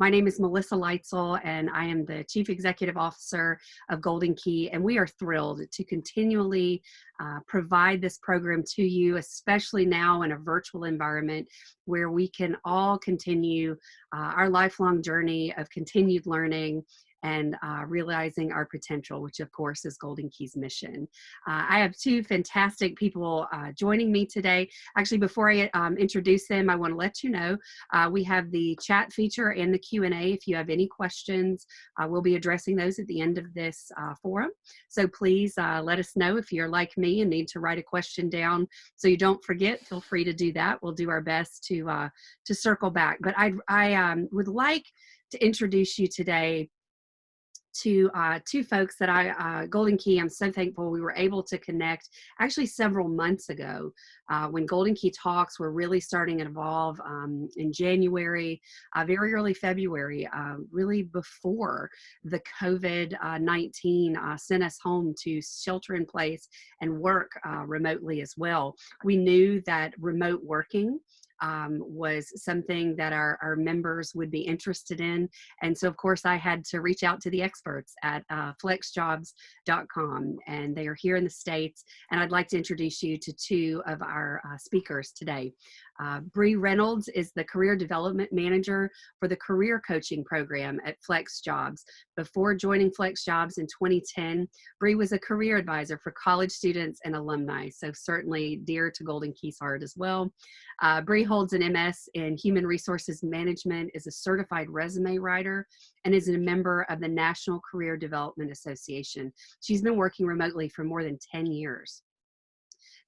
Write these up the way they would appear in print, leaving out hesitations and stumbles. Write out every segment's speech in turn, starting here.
My name is Melissa Leitzel, and I am the Chief Executive Officer of Golden Key, and we are thrilled to continually provide this program to you, especially now in a virtual environment where we can all continue our lifelong journey of continued learning and realizing our potential, which of course is Golden Key's mission. I have two fantastic people joining me today. Actually, before I introduce them, I want to let you know we have the chat feature and the Q&A. If you have any questions, we'll be addressing those at the end of this forum. So please let us know if you're like me and need to write a question down so you don't forget. Feel free to do that. We'll do our best to circle back. But I would like to introduce you today to two folks that Golden Key, I'm so thankful we were able to connect actually several months ago when Golden Key Talks were really starting to evolve in January, very early February, really before the COVID-19 sent us home to shelter in place and work remotely as well. We knew that remote working was something that our members would be interested in. And so, of course, I had to reach out to the experts at flexjobs.com, and they are here in the States. And I'd like to introduce you to two of our speakers today. Brie Reynolds is the Career Development Manager for the Career Coaching Program at Flexjobs. Before joining Flexjobs in 2010, Brie was a career advisor for college students and alumni, so certainly dear to Golden Key's heart as well. Brie holds an MS in Human Resources Management, is a certified resume writer, and is a member of the National Career Development Association. She's been working remotely for more than 10 years.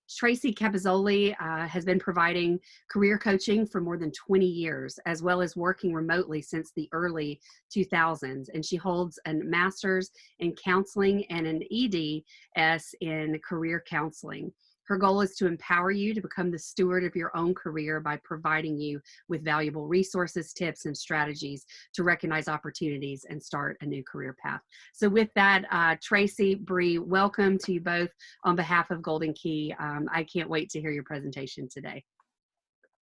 Tracy Capozzoli has been providing career coaching for more than 20 years, as well as working remotely since the early 2000s. And she holds a master's in counseling and an EDS in career counseling. Her goal is to empower you to become the steward of your own career by providing you with valuable resources, tips, and strategies to recognize opportunities and start a new career path. So with that, Tracy, Brie, welcome to you both on behalf of Golden Key. I can't wait to hear your presentation today.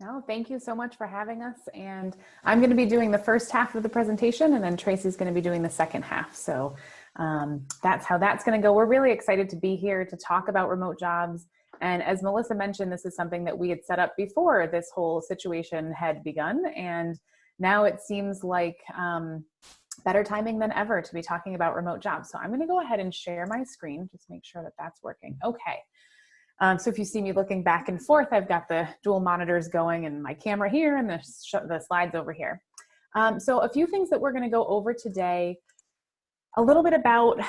No, thank you so much for having us. And I'm going to be doing the first half of the presentation, and then Tracy's going to be doing the second half. So that's how that's going to go. We're really excited to be here to talk about remote jobs. And as Melissa mentioned, this is something that we had set up before this whole situation had begun. And now it seems like better timing than ever to be talking about remote jobs. So I'm going to go ahead and share my screen, just make sure that that's working. Okay. So if you see me looking back and forth, I've got the dual monitors going and my camera here and the slides over here. So a few things that we're going to go over today. A little bit about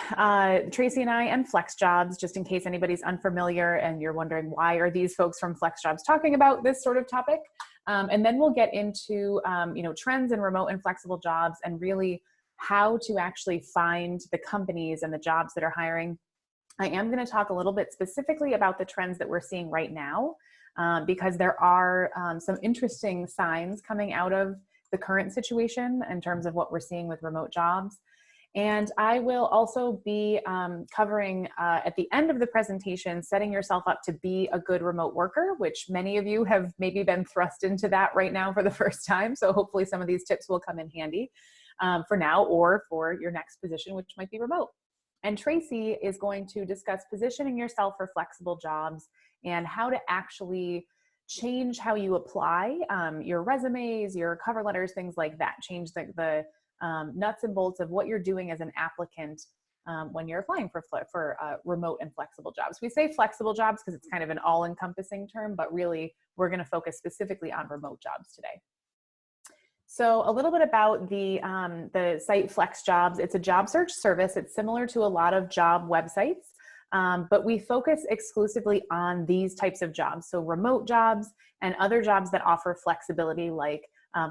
Tracy and I and Flexjobs, just in case anybody's unfamiliar and you're wondering why are these folks from Flexjobs talking about this sort of topic. And then we'll get into trends in remote and flexible jobs and really how to actually find the companies and the jobs that are hiring. I am going to talk a little bit specifically about the trends that we're seeing right now because there are some interesting signs coming out of the current situation in terms of what we're seeing with remote jobs. And I will also be covering at the end of the presentation, setting yourself up to be a good remote worker, which many of you have maybe been thrust into that right now for the first time. So hopefully some of these tips will come in handy for now or for your next position, which might be remote. And Tracy is going to discuss positioning yourself for flexible jobs and how to actually change how you apply your resumes, your cover letters, things like that. Change the nuts and bolts of what you're doing as an applicant when you're applying for remote and flexible jobs. We say flexible jobs because it's kind of an all-encompassing term, but really we're going to focus specifically on remote jobs today. So a little bit about the site Flexjobs. It's a job search service. It's similar to a lot of job websites, but we focus exclusively on these types of jobs. So remote jobs and other jobs that offer flexibility like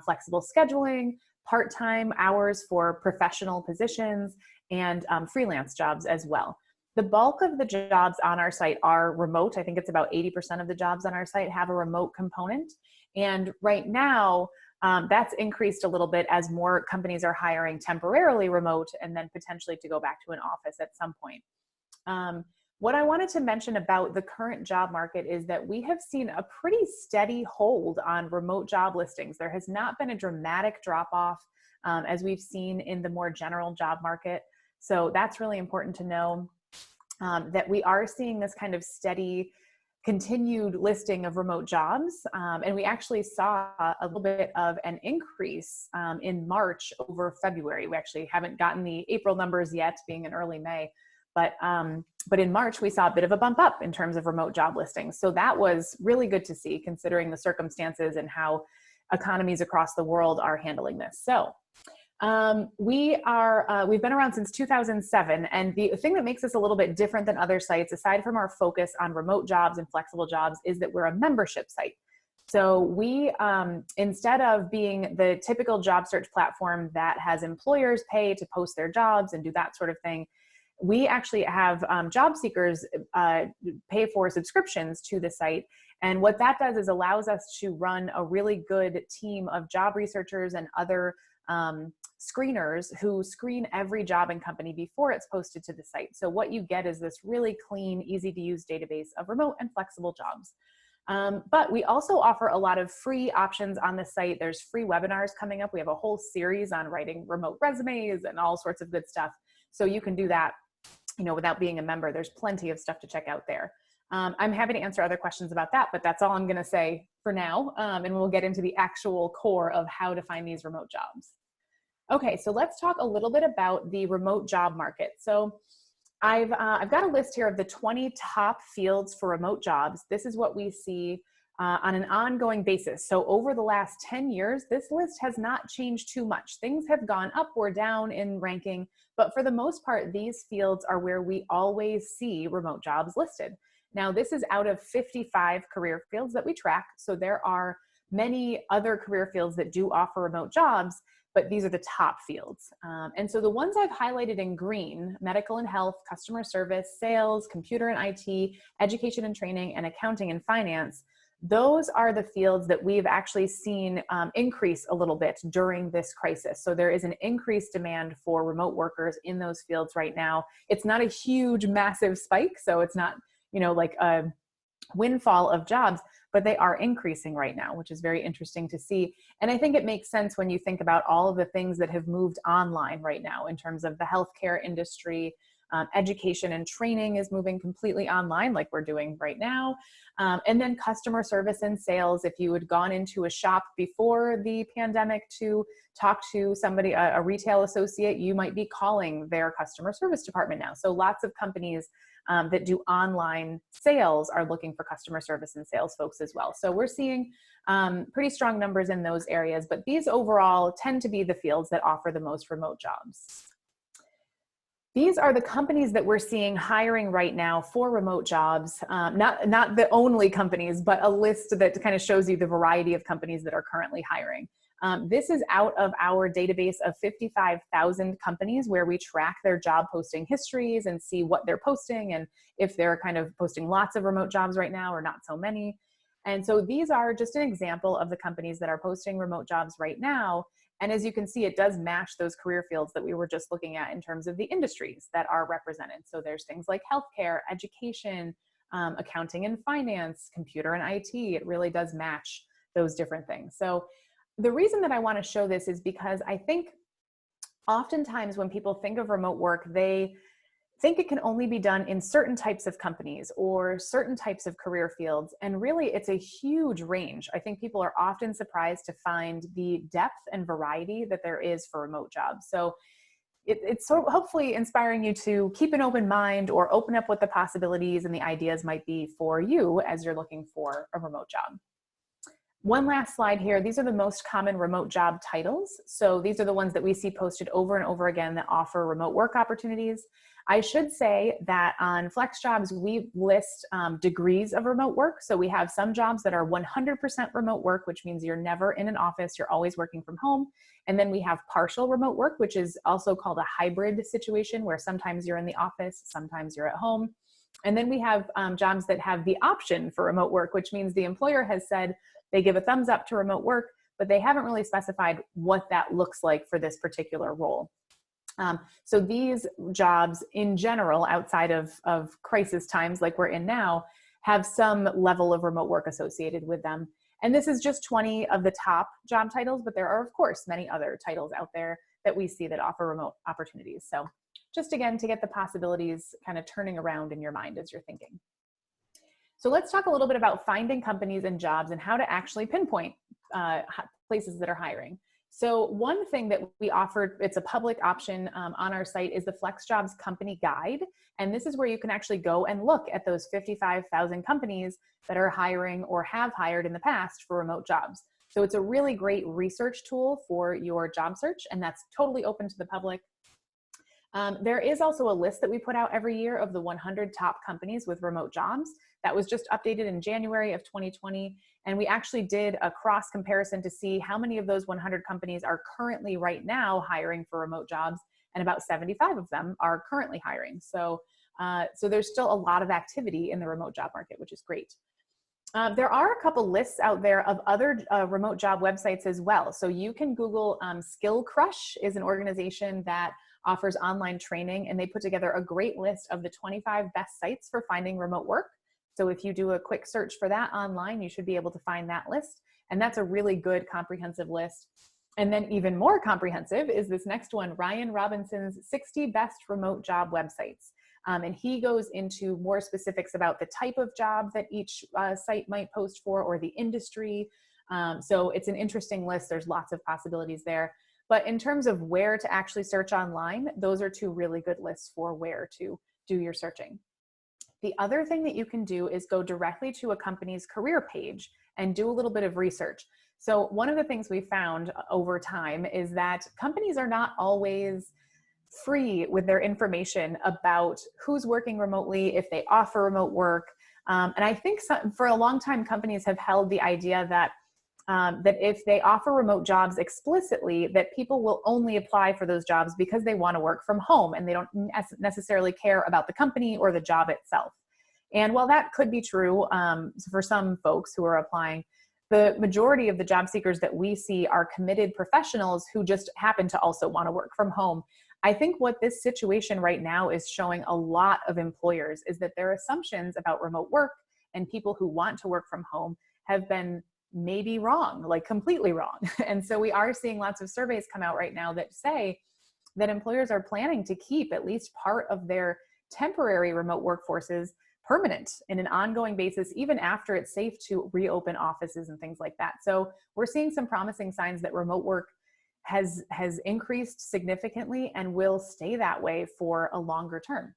flexible scheduling, part-time hours for professional positions, and freelance jobs as well. The bulk of the jobs on our site are remote. I think it's about 80% of the jobs on our site have a remote component. And right now, that's increased a little bit as more companies are hiring temporarily remote and then potentially to go back to an office at some point. What I wanted to mention about the current job market is that we have seen a pretty steady hold on remote job listings. There has not been a dramatic drop off as we've seen in the more general job market. So that's really important to know, that we are seeing this kind of steady continued listing of remote jobs. And we actually saw a little bit of an increase in March over February. We actually haven't gotten the April numbers yet, being in early May. But in March, we saw a bit of a bump up in terms of remote job listings. So that was really good to see, considering the circumstances and how economies across the world are handling this. So we've been around since 2007. And the thing that makes us a little bit different than other sites, aside from our focus on remote jobs and flexible jobs, is that we're a membership site. So we, instead of being the typical job search platform that has employers pay to post their jobs and do that sort of thing, we actually have job seekers pay for subscriptions to the site. And what that does is allows us to run a really good team of job researchers and other screeners who screen every job and company before it's posted to the site. So what you get is this really clean, easy to use database of remote and flexible jobs. But we also offer a lot of free options on the site. There's free webinars coming up. We have a whole series on writing remote resumes and all sorts of good stuff. So you can do that, without being a member. There's plenty of stuff to check out there. I'm happy to answer other questions about that, but that's all I'm going to say for now. And we'll get into the actual core of how to find these remote jobs. Okay, so let's talk a little bit about the remote job market. So I've got a list here of the 20 top fields for remote jobs. This is what we see on an ongoing basis. So over the last 10 years, this list has not changed too much. Things have gone up or down in ranking, but for the most part, these fields are where we always see remote jobs listed. Now, this is out of 55 career fields that we track. So there are many other career fields that do offer remote jobs, but these are the top fields. And so the ones I've highlighted in green: medical and health, customer service, sales, computer and IT, education and training, and accounting and finance, those are the fields that we've actually seen increase a little bit during this crisis. So there is an increased demand for remote workers in those fields right now. It's not a huge, massive spike, so it's not, like a windfall of jobs, but they are increasing right now, which is very interesting to see. And I think it makes sense when you think about all of the things that have moved online right now in terms of the healthcare industry. Education and training is moving completely online, like we're doing right now. And then customer service and sales. If you had gone into a shop before the pandemic to talk to somebody, a retail associate, you might be calling their customer service department now. So lots of companies that do online sales are looking for customer service and sales folks as well. So we're seeing pretty strong numbers in those areas, but these overall tend to be the fields that offer the most remote jobs. These are the companies that we're seeing hiring right now for remote jobs. Not the only companies, but a list that kind of shows you the variety of companies that are currently hiring. This is out of our database of 55,000 companies where we track their job posting histories and see what they're posting and if they're kind of posting lots of remote jobs right now or not so many. And so these are just an example of the companies that are posting remote jobs right now. And as you can see, it does match those career fields that we were just looking at in terms of the industries that are represented. So there's things like healthcare, education, accounting and finance, computer and IT. It really does match those different things. So the reason that I want to show this is because I think oftentimes when people think of remote work, they think it can only be done in certain types of companies or certain types of career fields. And really, it's a huge range. I think people are often surprised to find the depth and variety that there is for remote jobs. So it's sort of hopefully inspiring you to keep an open mind or open up what the possibilities and the ideas might be for you as you're looking for a remote job. One last slide here. These are the most common remote job titles. So these are the ones that we see posted over and over again that offer remote work opportunities. I should say that on Flexjobs, we list degrees of remote work. So we have some jobs that are 100% remote work, which means you're never in an office, you're always working from home. And then we have partial remote work, which is also called a hybrid situation where sometimes you're in the office, sometimes you're at home. And then we have jobs that have the option for remote work, which means the employer has said they give a thumbs up to remote work, but they haven't really specified what that looks like for this particular role. So these jobs in general, outside of crisis times like we're in now, have some level of remote work associated with them. And this is just 20 of the top job titles, but there are, of course, many other titles out there that we see that offer remote opportunities. So just again, to get the possibilities kind of turning around in your mind as you're thinking. So let's talk a little bit about finding companies and jobs and how to actually pinpoint places that are hiring. So one thing that we offered, it's a public option on our site, is the Flexjob's Company Guide. And this is where you can actually go and look at those 55,000 companies that are hiring or have hired in the past for remote jobs. So it's a really great research tool for your job search, and that's totally open to the public. There is also a list that we put out every year of the 100 top companies with remote jobs. That was just updated in January of 2020. And we actually did a cross comparison to see how many of those 100 companies are currently right now hiring for remote jobs. And about 75 of them are currently hiring. So there's still a lot of activity in the remote job market, which is great. There are a couple lists out there of other remote job websites as well. So you can Google Skill Crush is an organization that offers online training, and they put together a great list of the 25 best sites for finding remote work. So if you do a quick search for that online, you should be able to find that list. And that's a really good comprehensive list. And then even more comprehensive is this next one, Ryan Robinson's 60 Best Remote Job Websites. And he goes into more specifics about the type of job that each site might post for, or the industry. So it's an interesting list. There's lots of possibilities there. But in terms of where to actually search online, those are two really good lists for where to do your searching. The other thing that you can do is go directly to a company's career page and do a little bit of research. So one of the things we found over time is that companies are not always free with their information about who's working remotely, if they offer remote work. And I think for a long time, companies have held the idea that that if they offer remote jobs explicitly, that people will only apply for those jobs because they want to work from home and they don't necessarily care about the company or the job itself. And while that could be true for some folks who are applying, the majority of the job seekers that we see are committed professionals who just happen to also want to work from home. I think what this situation right now is showing a lot of employers is that their assumptions about remote work and people who want to work from home have been maybe wrong, like completely wrong. And so we are seeing lots of surveys come out right now that say that employers are planning to keep at least part of their temporary remote workforces permanent in an ongoing basis, even after it's safe to reopen offices and things like that. So we're seeing some promising signs that remote work has increased significantly and will stay that way for a longer term.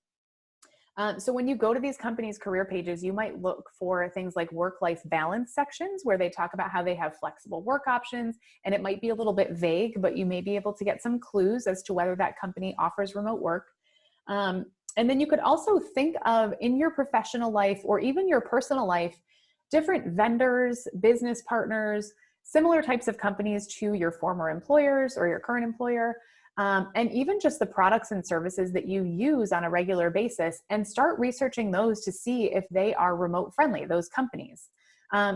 So when you go to these companies' career pages, you might look for things like work-life balance sections where they talk about how they have flexible work options, and it might be a little bit vague, but you may be able to get some clues as to whether that company offers remote work. And then you could also think of, in your professional life or even your personal life, different vendors, business partners, similar types of companies to your former employers or your current employer, and even just the products and services that you use on a regular basis, and start researching those to see if they are remote friendly, those companies.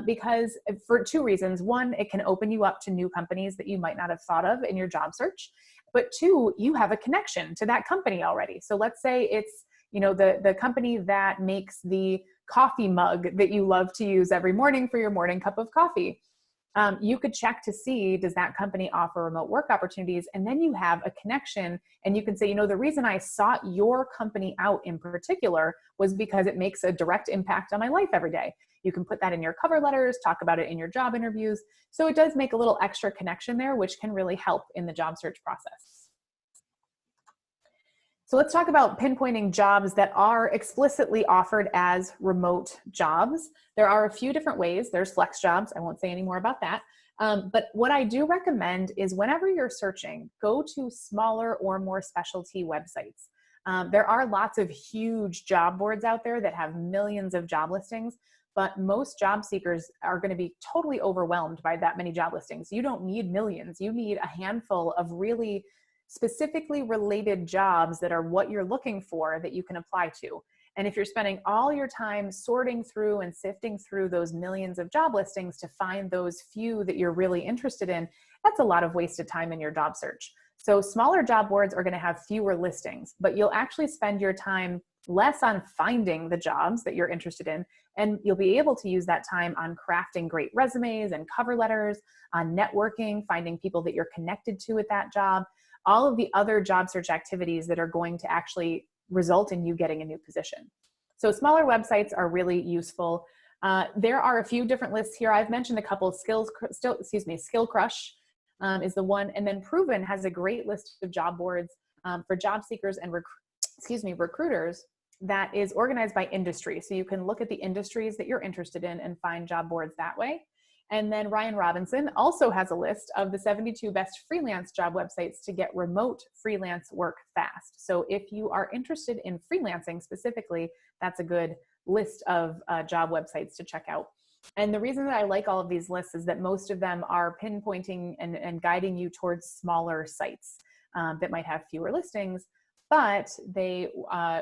Because for two reasons. One, it can open you up to new companies that you might not have thought of in your job search. But two, you have a connection to that company already. So let's say it's, the company that makes the coffee mug that you love to use every morning for your morning cup of coffee. You could check to see, does that company offer remote work opportunities? And then you have a connection, and you can say, the reason I sought your company out in particular was because it makes a direct impact on my life every day. You can put that in your cover letters, talk about it in your job interviews. So it does make a little extra connection there, which can really help in the job search process. So let's talk about pinpointing jobs that are explicitly offered as remote jobs. There are a few different ways. There's Flexjobs. I won't say any more about that. But what I do recommend is whenever you're searching, go to smaller or more specialty websites. There are lots of huge job boards out there that have millions of job listings, but most job seekers are going to be totally overwhelmed by that many job listings. You don't need millions. You need a handful of really specifically related jobs that are what you're looking for that you can apply to. And if you're spending all your time sorting through and sifting through those millions of job listings to find those few that you're really interested in, that's a lot of wasted time in your job search. So smaller job boards are going to have fewer listings, but you'll actually spend your time less on finding the jobs that you're interested in, and you'll be able to use that time on crafting great resumes and cover letters, on networking, finding people that you're connected to at that job, all of the other job search activities that are going to actually result in you getting a new position. So smaller websites are really useful. There are a few different lists here. I've mentioned a couple. Skill Crush is the one, and then Proven has a great list of job boards for job seekers and recruiters that is organized by industry. So you can look at the industries that you're interested in and find job boards that way. And then Ryan Robinson also has a list of the 72 best freelance job websites to get remote freelance work fast. So if you are interested in freelancing specifically, that's a good list of job websites to check out. And the reason that I like all of these lists is that most of them are pinpointing and guiding you towards smaller sites that might have fewer listings, but they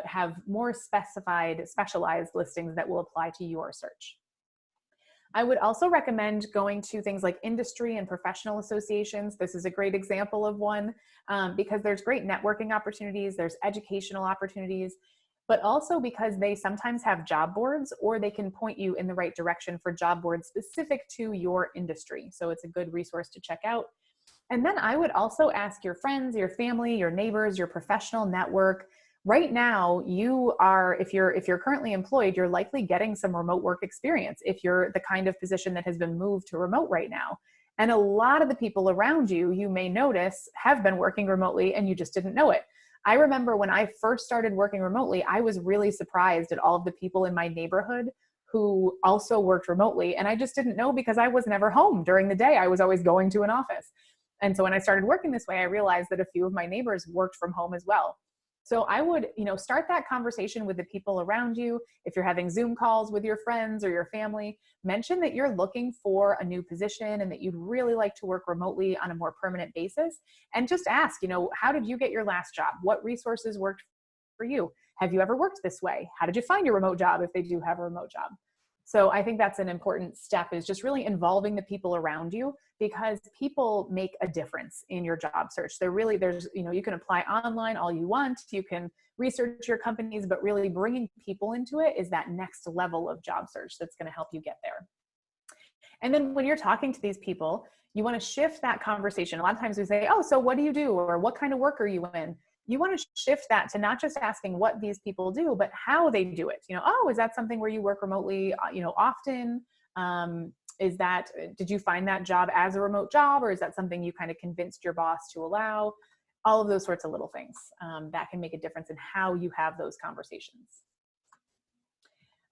have more specialized listings that will apply to your search. I would also recommend going to things like industry and professional associations. This is a great example of one because there's great networking opportunities, there's educational opportunities, but also because they sometimes have job boards, or they can point you in the right direction for job boards specific to your industry. So it's a good resource to check out. And then I would also ask your friends, your family, your neighbors, your professional network. Right now, if you're currently employed, you're likely getting some remote work experience if you're the kind of position that has been moved to remote right now. And a lot of the people around you, you may notice, have been working remotely and you just didn't know it. I remember when I first started working remotely, I was really surprised at all of the people in my neighborhood who also worked remotely. And I just didn't know because I was never home during the day. I was always going to an office. And so when I started working this way, I realized that a few of my neighbors worked from home as well. So I would, start that conversation with the people around you. If you're having Zoom calls with your friends or your family, mention that you're looking for a new position and that you'd really like to work remotely on a more permanent basis. And just ask, how did you get your last job? What resources worked for you? Have you ever worked this way? How did you find your remote job if they do have a remote job? So I think that's an important step, is just really involving the people around you, because people make a difference in your job search. You can apply online all you want, you can research your companies, but really bringing people into it is that next level of job search that's going to help you get there. And then when you're talking to these people, you want to shift that conversation. A lot of times we say, oh, so what do you do? Or what kind of work are you in? You want to shift that to not just asking what these people do, but how they do it. Is that something where you work remotely, often? Did you find that job as a remote job, or is that something you kind of convinced your boss to allow? All of those sorts of little things that can make a difference in how you have those conversations.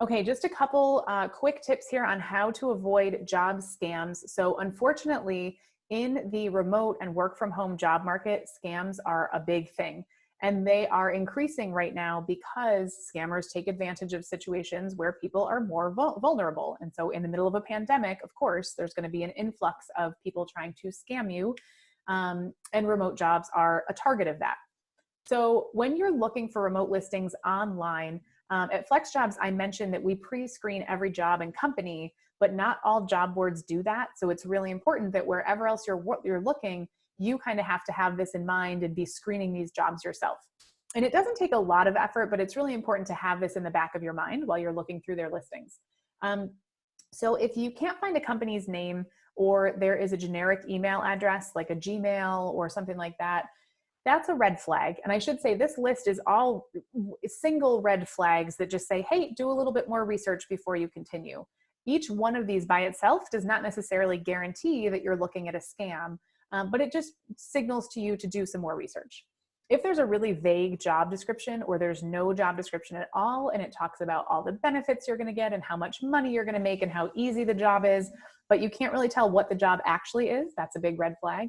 Okay, just a couple quick tips here on how to avoid job scams. So unfortunately, in the remote and work from home job market, scams are a big thing. And they are increasing right now because scammers take advantage of situations where people are more vulnerable. And so in the middle of a pandemic, of course, there's going to be an influx of people trying to scam you. And remote jobs are a target of that. So when you're looking for remote listings online, at Flexjobs, I mentioned that we pre-screen every job and company, but not all job boards do that. So it's really important that wherever else you're looking, you kind of have to have this in mind and be screening these jobs yourself. And it doesn't take a lot of effort, but it's really important to have this in the back of your mind while you're looking through their listings. So if you can't find a company's name, or there is a generic email address like a Gmail or something like that, that's a red flag. And I should say this list is all single red flags that just say, hey, do a little bit more research before you continue. Each one of these by itself does not necessarily guarantee that you're looking at a scam, but it just signals to you to do some more research. If there's a really vague job description, or there's no job description at all, and it talks about all the benefits you're going to get and how much money you're going to make and how easy the job is, but you can't really tell what the job actually is, that's a big red flag.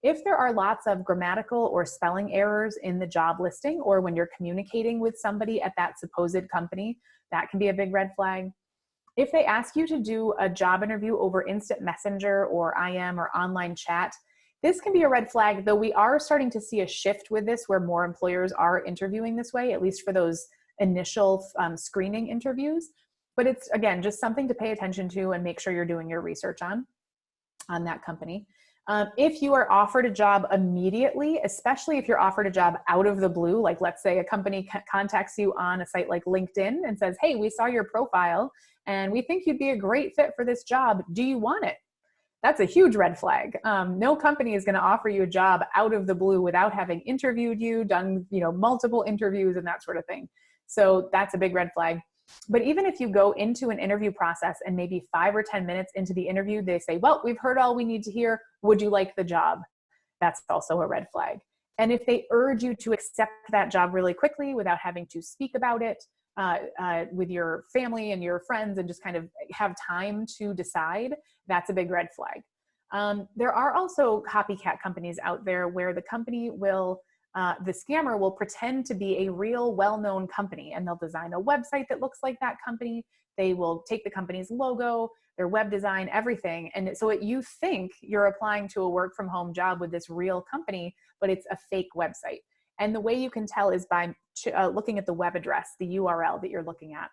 If there are lots of grammatical or spelling errors in the job listing, or when you're communicating with somebody at that supposed company, that can be a big red flag. If they ask you to do a job interview over instant messenger or IM or online chat, this can be a red flag, though we are starting to see a shift with this where more employers are interviewing this way, at least for those initial screening interviews. But it's, again, just something to pay attention to and make sure you're doing your research on that company. If you are offered a job immediately, especially if you're offered a job out of the blue, like let's say a company contacts you on a site like LinkedIn and says, hey, we saw your profile and we think you'd be a great fit for this job. Do you want it? That's a huge red flag. No company is going to offer you a job out of the blue without having interviewed you, done, multiple interviews and that sort of thing. So that's a big red flag. But even if you go into an interview process and maybe 5 or 10 minutes into the interview, they say, well, we've heard all we need to hear. Would you like the job? That's also a red flag. And if they urge you to accept that job really quickly without having to speak about it with your family and your friends and just kind of have time to decide, that's a big red flag. There are also copycat companies out there where the company will the scammer will pretend to be a real well-known company, and they'll design a website that looks like that company. They will take the company's logo, their web design, everything. And so you think you're applying to a work from home job with this real company, but it's a fake website. And the way you can tell is by looking at the web address, the URL that you're looking at.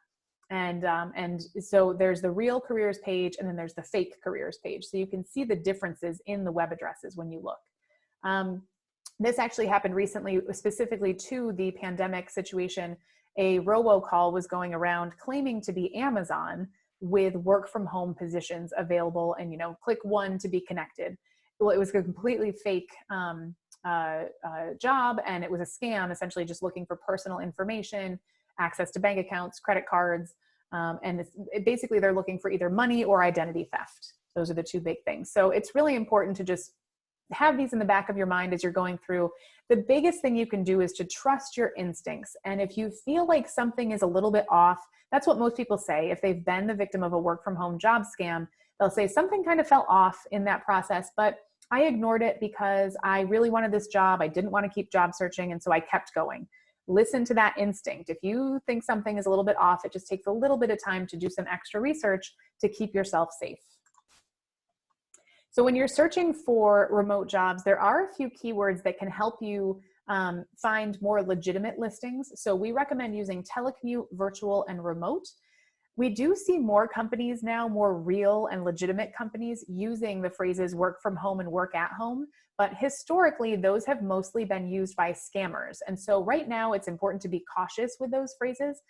And so there's the real careers page, and then there's the fake careers page. So you can see the differences in the web addresses when you look. This actually happened recently, specifically to the pandemic situation. A robocall was going around claiming to be Amazon with work from home positions available, and click 1 to be connected. Well, it was a completely fake job, and it was a scam, essentially just looking for personal information, access to bank accounts, credit cards, and basically they're looking for either money or identity theft. Those are the two big things. So it's really important to just have these in the back of your mind as you're going through. The biggest thing you can do is to trust your instincts. And if you feel like something is a little bit off, that's what most people say. If they've been the victim of a work from home job scam, they'll say something kind of fell off in that process, but I ignored it because I really wanted this job. I didn't want to keep job searching. And so I kept going. Listen to that instinct. If you think something is a little bit off, it just takes a little bit of time to do some extra research to keep yourself safe. So when you're searching for remote jobs, there are a few keywords that can help you find more legitimate listings. So we recommend using telecommute, virtual, and remote. We do see more companies now, more real and legitimate companies, using the phrases work from home and work at home. But historically, those have mostly been used by scammers. And so right now, it's important to be cautious with those phrases.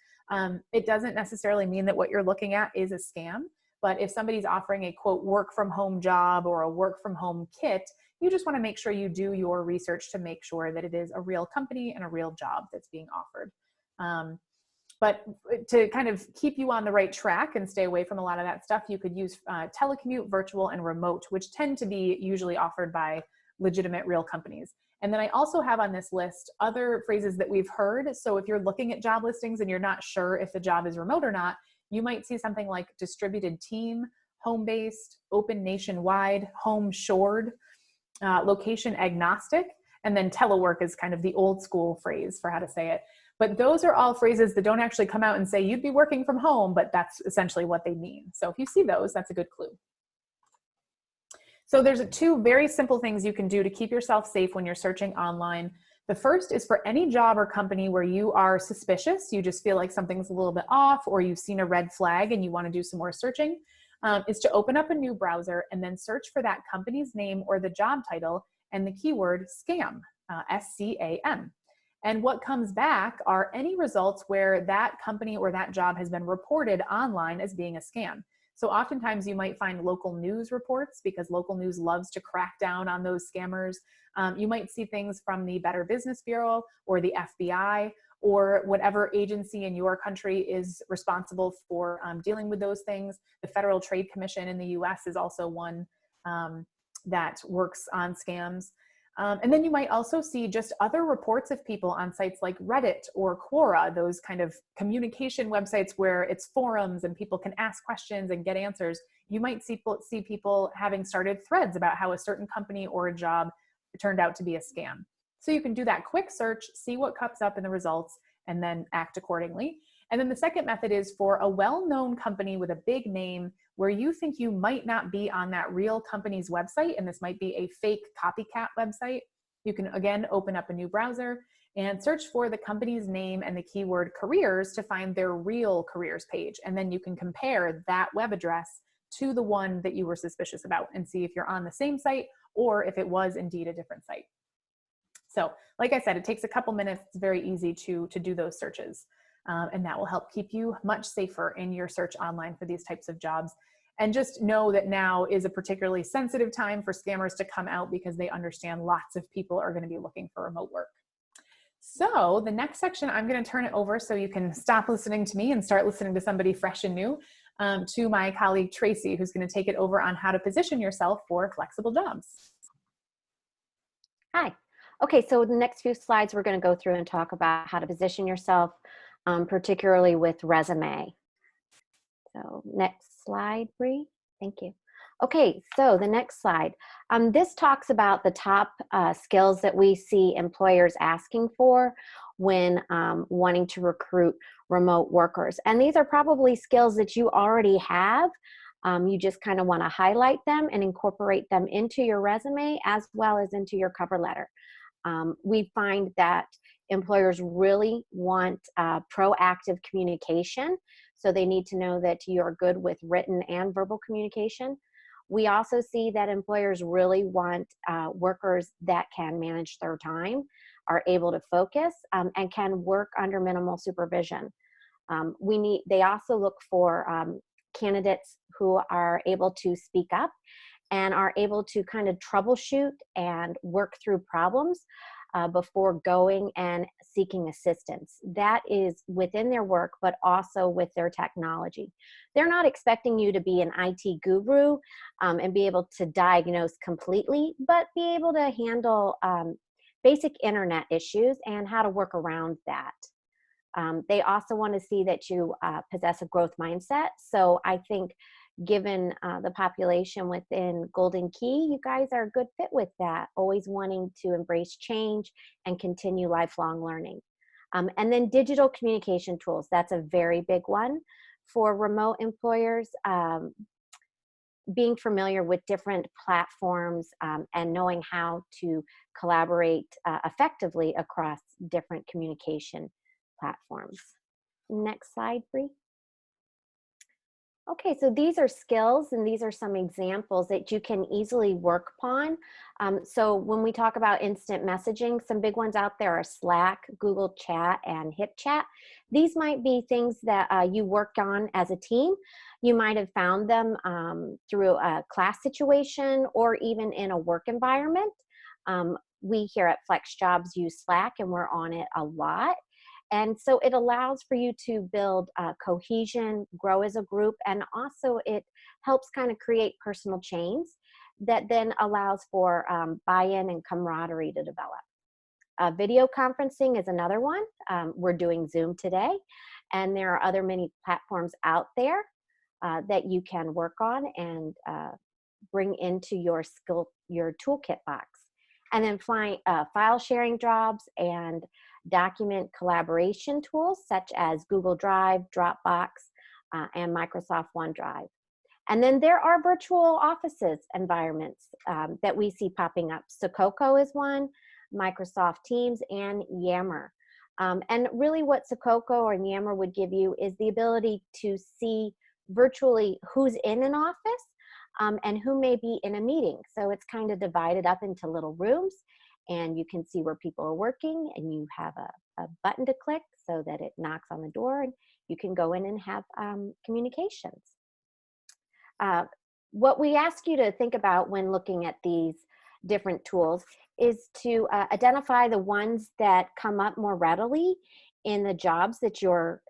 It doesn't necessarily mean that what you're looking at is a scam. But if somebody's offering a quote work from home job or a work from home kit, you just want to make sure you do your research to make sure that it is a real company and a real job that's being offered. But to kind of keep you on the right track and stay away from a lot of that stuff, you could use telecommute, virtual, and remote, which tend to be usually offered by legitimate real companies. And then I also have on this list other phrases that we've heard. So if you're looking at job listings and you're not sure if the job is remote or not, you might see something like distributed team, home-based, open nationwide, home-shored, location agnostic, and then telework is kind of the old school phrase for how to say it. But those are all phrases that don't actually come out and say you'd be working from home, but that's essentially what they mean. So if you see those, that's a good clue. So there's two very simple things you can do to keep yourself safe when you're searching online. The first is for any job or company where you are suspicious, you just feel like something's a little bit off, or you've seen a red flag and you want to do some more searching, is to open up a new browser and then search for that company's name or the job title and the keyword scam, S-C-A-M. And what comes back are any results where that company or that job has been reported online as being a scam. So oftentimes you might find local news reports because local news loves to crack down on those scammers. You might see things from the Better Business Bureau or the FBI or whatever agency in your country is responsible for dealing with those things. The Federal Trade Commission in the US is also one that works on scams. And then you might also see just other reports of people on sites like Reddit or Quora, those kind of communication websites where it's forums and people can ask questions and get answers. You might see people having started threads about how a certain company or a job turned out to be a scam. So you can do that quick search, see what comes up in the results, and then act accordingly. And then the second method is for a well-known company with a big name where you think you might not be on that real company's website, and this might be a fake copycat website. You can again open up a new browser and search for the company's name and the keyword careers to find their real careers page. And then you can compare that web address to the one that you were suspicious about and see if you're on the same site or if it was indeed a different site. So like I said, it takes a couple minutes. It's very easy to do those searches. And that will help keep you much safer in your search online for these types of jobs. And just know that now is a particularly sensitive time for scammers to come out because they understand lots of people are going to be looking for remote work. So the next section, I'm going to turn it over so you can stop listening to me and start listening to somebody fresh and new, to my colleague Tracy, who's going to take it over on how to position yourself for flexible jobs. Hi. Okay, so the next few slides we're going to go through and talk about how to position yourself, particularly with resume. So next slide, Brie. Thank you. Okay, so the next slide. This talks about the top skills that we see employers asking for when wanting to recruit remote workers. And these are probably skills that you already have. You just kind of want to highlight them and incorporate them into your resume as well as into your cover letter. We find that employers really want proactive communication, so they need to know that you're good with written and verbal communication. We also see that employers really want workers that can manage their time, are able to focus, and can work under minimal supervision. They also look for candidates who are able to speak up and are able to kind of troubleshoot and work through problems before going and seeking assistance. That is within their work, but also with their technology. They're not expecting you to be an IT guru and be able to diagnose completely, but be able to handle basic internet issues and how to work around that. They also want to see that you possess a growth mindset. So I think given the population within Golden Key, you guys are a good fit with that, always wanting to embrace change and continue lifelong learning. And then digital communication tools, that's a very big one for remote employers. Being familiar with different platforms and knowing how to collaborate effectively across different communication platforms. Next slide, Brie. Okay, so these are skills and these are some examples that you can easily work upon. So when we talk about instant messaging, some big ones out there are Slack, Google Chat, and HipChat. These might be things that you work on as a team. You might have found them through a class situation or even in a work environment. We here at Flexjobs use Slack and we're on it a lot. And so it allows for you to build cohesion, grow as a group, and also it helps kind of create personal chains that then allows for buy-in and camaraderie to develop. Video conferencing is another one. We're doing Zoom today, and there are other many platforms out there that you can work on and bring into your toolkit box. And then file sharing jobs and document collaboration tools such as Google Drive, Dropbox, and Microsoft OneDrive. And then there are virtual offices environments that we see popping up. Sococo is one, Microsoft Teams, and Yammer. And really what Sococo or Yammer would give you is the ability to see virtually who's in an office and who may be in a meeting. So it's kind of divided up into little rooms, and you can see where people are working, and you have a button to click so that it knocks on the door and you can go in and have communications. What we ask you to think about when looking at these different tools is to identify the ones that come up more readily in the jobs that you're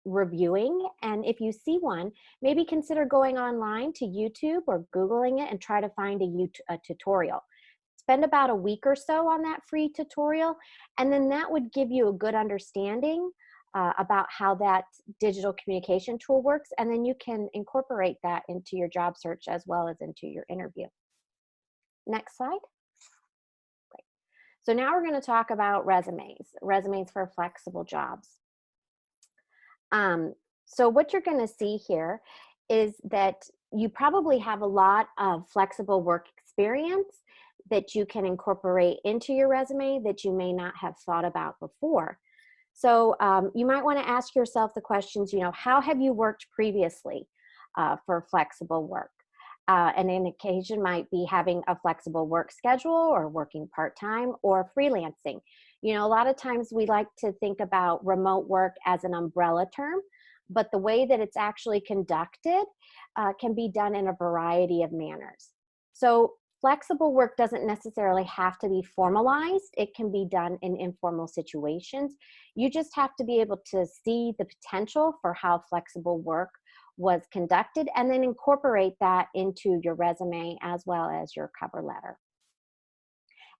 reviewing. And if you see one, maybe consider going online to YouTube or Googling it and try to find a tutorial. Spend about a week or so on that free tutorial, and then that would give you a good understanding about how that digital communication tool works, and then you can incorporate that into your job search as well as into your interview. Next slide. Great. So now we're going to talk about resumes for flexible jobs. So what you're going to see here is that you probably have a lot of flexible work experience that you can incorporate into your resume that you may not have thought about before. So you might want to ask yourself the questions, how have you worked previously for flexible work? And an occasion might be having a flexible work schedule or working part-time or freelancing. You know, a lot of times we like to think about remote work as an umbrella term, but the way that it's actually conducted can be done in a variety of manners. So flexible work doesn't necessarily have to be formalized. It can be done in informal situations. You just have to be able to see the potential for how flexible work was conducted and then incorporate that into your resume as well as your cover letter.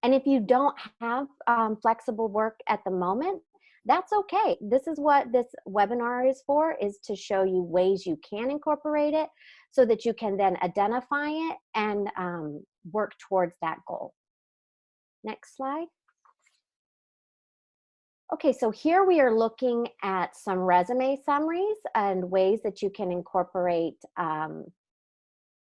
And if you don't have flexible work at the moment, that's okay. This is what this webinar is for, is to show you ways you can incorporate it so that you can then identify it and work towards that goal. Next slide. Okay, so here we are looking at some resume summaries and ways that you can incorporate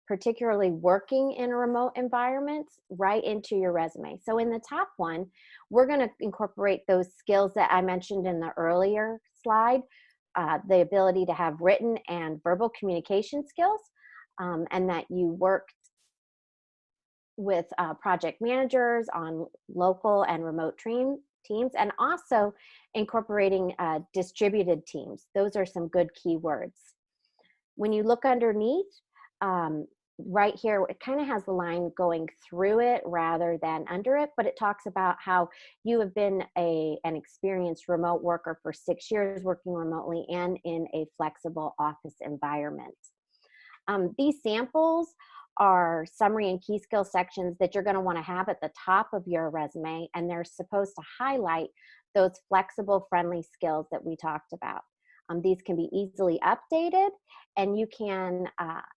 particularly working in a remote environment right into your resume. So in the top one, we're going to incorporate those skills that I mentioned in the earlier slide, the ability to have written and verbal communication skills, and that you worked with project managers on local and remote teams, and also incorporating distributed teams. Those are some good keywords. When you look underneath, right here, it kind of has the line going through it rather than under it, but it talks about how you have been an experienced remote worker for 6 years working remotely and in a flexible office environment. These samples are summary and key skill sections that you're going to want to have at the top of your resume, and they're supposed to highlight those flexible, friendly skills that we talked about. These can be easily updated, and you can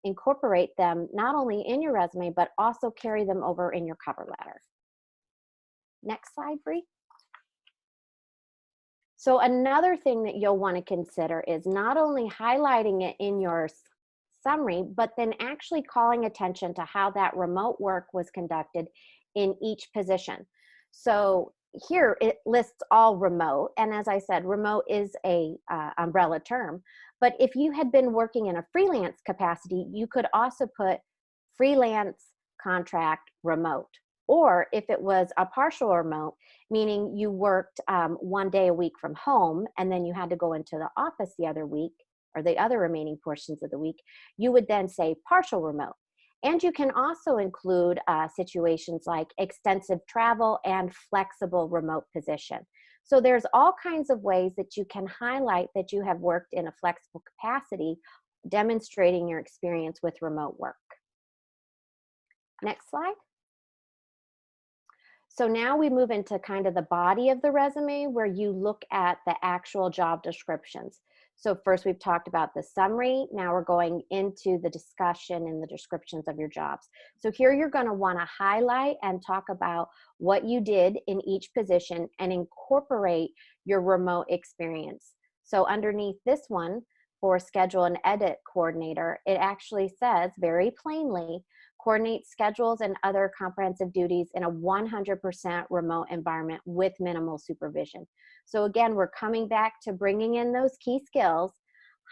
incorporate them not only in your resume, but also carry them over in your cover letter. Next slide, Brie. So another thing that you'll want to consider is not only highlighting it in your summary, but then actually calling attention to how that remote work was conducted in each position. So here it lists all remote, and as I said, remote is a umbrella term, but if you had been working in a freelance capacity, you could also put freelance contract remote. Or if it was a partial remote, meaning you worked 1 day a week from home and then you had to go into the office the other week or the other remaining portions of the week, you would then say partial remote. And you can also include situations like extensive travel and flexible remote position. So there's all kinds of ways that you can highlight that you have worked in a flexible capacity, demonstrating your experience with remote work. Next slide. So now we move into kind of the body of the resume where you look at the actual job descriptions. So first we've talked about the summary. Now we're going into the discussion and the descriptions of your jobs. So here you're going to want to highlight and talk about what you did in each position and incorporate your remote experience. So underneath this one for schedule and edit coordinator, it actually says very plainly, coordinate schedules and other comprehensive duties in a 100% remote environment with minimal supervision. So again, we're coming back to bringing in those key skills,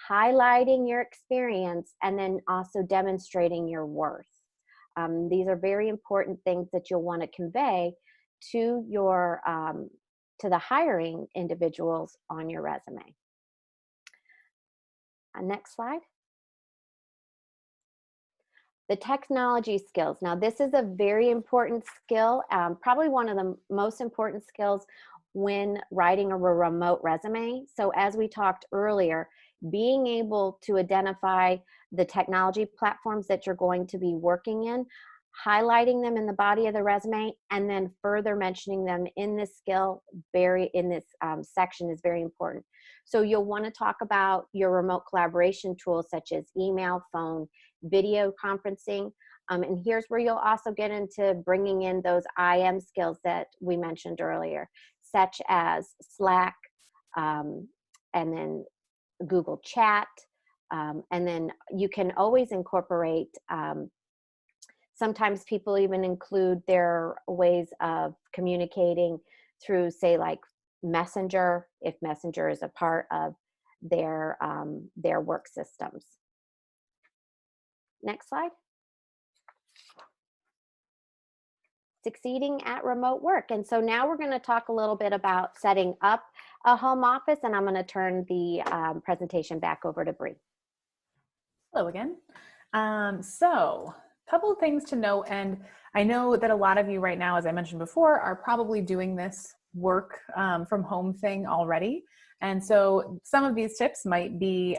highlighting your experience, and then also demonstrating your worth. These are very important things that you'll want to convey to your to the hiring individuals on your resume. Next slide. The technology skills. Now, this is a very important skill, probably one of the most important skills when writing a remote resume. So as we talked earlier, being able to identify the technology platforms that you're going to be working in, highlighting them in the body of the resume, and then further mentioning them in this skill, in this section is very important. So you'll want to talk about your remote collaboration tools such as email, phone, video conferencing, and here's where you'll also get into bringing in those IM skills that we mentioned earlier, such as Slack, and then Google Chat, and then you can always incorporate, sometimes people even include their ways of communicating through, say, like Messenger, if Messenger is a part of their work systems. Next slide. succeeding at remote work. And so now we're going to talk a little bit about setting up a home office, and I'm going to turn the presentation back over to Brie. Hello again. So a couple of things to note, and I know that a lot of you right now, as I mentioned before, are probably doing this work from home thing already. And so some of these tips might be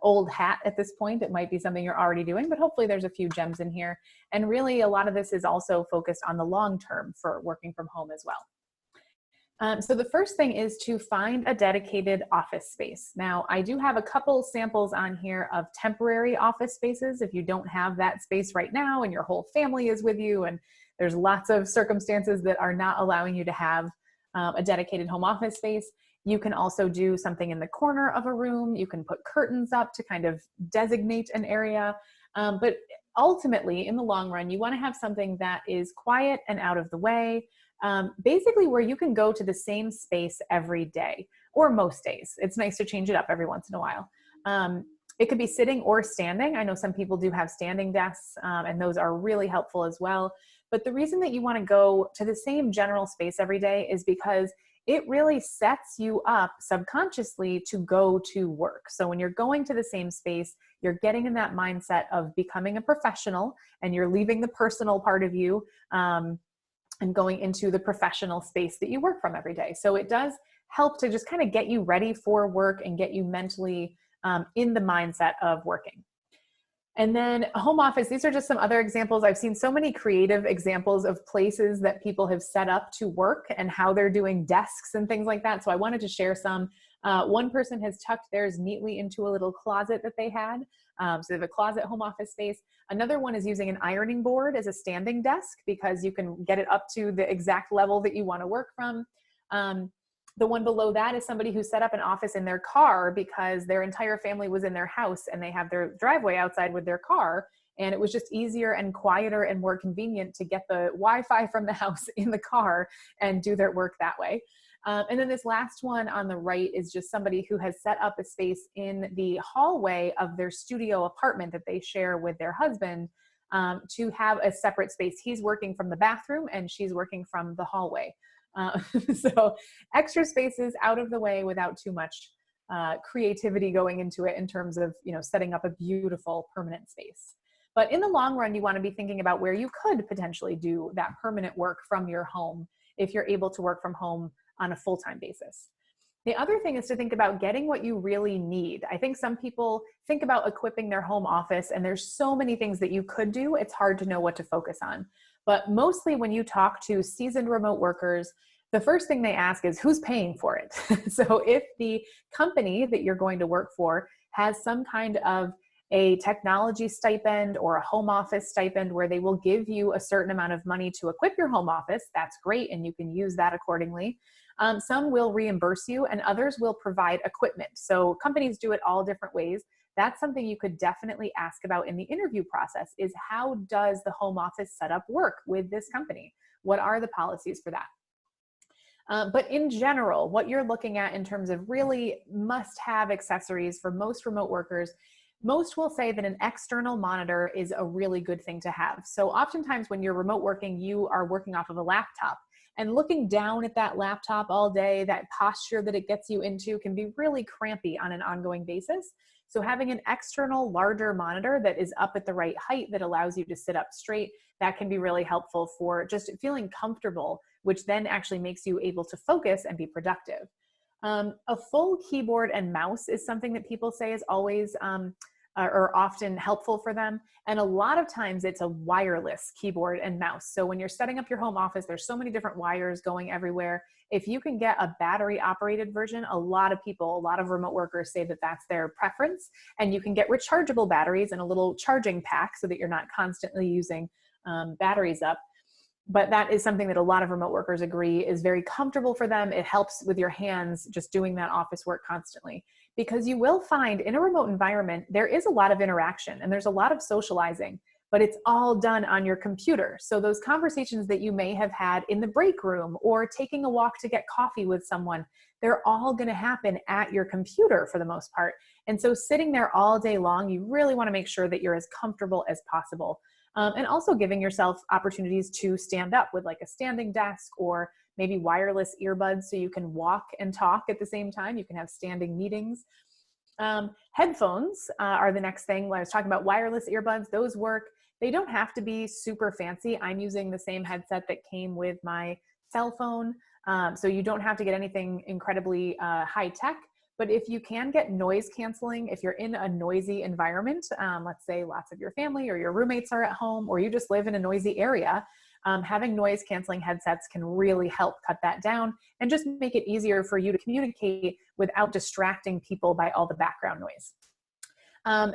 old hat at this point. It might be something you're already doing, but hopefully there's a few gems in here. And really a lot of this is also focused on the long term for working from home as well. So the first thing is to find a dedicated office space. Now, I do have a couple samples on here of temporary office spaces. If you don't have that space right now and your whole family is with you and there's lots of circumstances that are not allowing you to have a dedicated home office space, you can also do something in the corner of a room. You can put curtains up to kind of designate an area. But ultimately, in the long run, you want to have something that is quiet and out of the way, basically where you can go to the same space every day or most days. It's nice to change it up every once in a while. It could be sitting or standing. I know some people do have standing desks, and those are really helpful as well. But the reason that you want to go to the same general space every day is because it really sets you up subconsciously to go to work. So when you're going to the same space, you're getting in that mindset of becoming a professional, and you're leaving the personal part of you and going into the professional space that you work from every day. So it does help to just kind of get you ready for work and get you mentally in the mindset of working. And then a home office, these are just some other examples. I've seen so many creative examples of places that people have set up to work and how they're doing desks and things like that. So I wanted to share some. One person has tucked theirs neatly into a little closet that they had. So they have a closet home office space. Another one is using an ironing board as a standing desk because you can get it up to the exact level that you want to work from. The one below that is somebody who set up an office in their car because their entire family was in their house and they have their driveway outside with their car. And it was just easier and quieter and more convenient to get the Wi-Fi from the house in the car and do their work that way. And then this last one on the right is just somebody who has set up a space in the hallway of their studio apartment that they share with their husband to have a separate space. He's working from the bathroom and she's working from the hallway. So extra spaces out of the way without too much creativity going into it in terms of, setting up a beautiful permanent space. But in the long run, you want to be thinking about where you could potentially do that permanent work from your home if you're able to work from home on a full-time basis. The other thing is to think about getting what you really need. I think some people think about equipping their home office and there's so many things that you could do, it's hard to know what to focus on. But mostly when you talk to seasoned remote workers, the first thing they ask is who's paying for it? So if the company that you're going to work for has some kind of a technology stipend or a home office stipend where they will give you a certain amount of money to equip your home office, that's great, and you can use that accordingly. Some will reimburse you and others will provide equipment. So companies do it all different ways. That's something you could definitely ask about in the interview process is how does the home office setup work with this company? What are the policies for that? But in general, what you're looking at in terms of really must-have accessories for most remote workers, most will say that an external monitor is a really good thing to have. So oftentimes when you're remote working, you are working off of a laptop. And looking down at that laptop all day, that posture that it gets you into can be really crampy on an ongoing basis. So having an external larger monitor that is up at the right height that allows you to sit up straight, that can be really helpful for just feeling comfortable, which then actually makes you able to focus and be productive. A full keyboard and mouse is something that people say is always or often helpful for them. And a lot of times it's a wireless keyboard and mouse. So when you're setting up your home office, there's so many different wires going everywhere. If you can get a battery operated version, a lot of remote workers say that that's their preference. And you can get rechargeable batteries and a little charging pack so that you're not constantly using batteries up. But that is something that a lot of remote workers agree is very comfortable for them. It helps with your hands just doing that office work constantly. Because you will find in a remote environment, there is a lot of interaction and there's a lot of socializing, but it's all done on your computer. So those conversations that you may have had in the break room or taking a walk to get coffee with someone, they're all going to happen at your computer for the most part. And so sitting there all day long, you really want to make sure that you're as comfortable as possible. And also giving yourself opportunities to stand up with like a standing desk or maybe wireless earbuds so you can walk and talk at the same time. You can have standing meetings. Headphones are the next thing. When I was talking about wireless earbuds, those work. They don't have to be super fancy. I'm using the same headset that came with my cell phone. So you don't have to get anything incredibly high tech. But if you can get noise canceling, if you're in a noisy environment, let's say lots of your family or your roommates are at home, or you just live in a noisy area, having noise canceling headsets can really help cut that down and just make it easier for you to communicate without distracting people by all the background noise.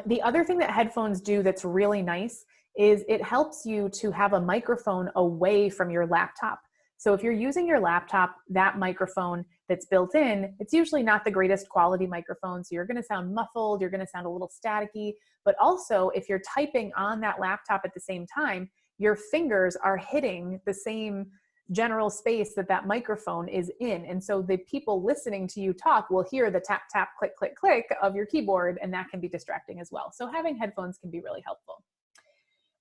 The other thing that headphones do that's really nice is it helps you to have a microphone away from your laptop. So if you're using your laptop, that microphone that's built in, it's usually not the greatest quality microphone. So you're going to sound muffled, you're going to sound a little staticky, but also if you're typing on that laptop at the same time, your fingers are hitting the same general space that that microphone is in. And so the people listening to you talk will hear the tap, tap, click, click, click of your keyboard, and that can be distracting as well. So having headphones can be really helpful.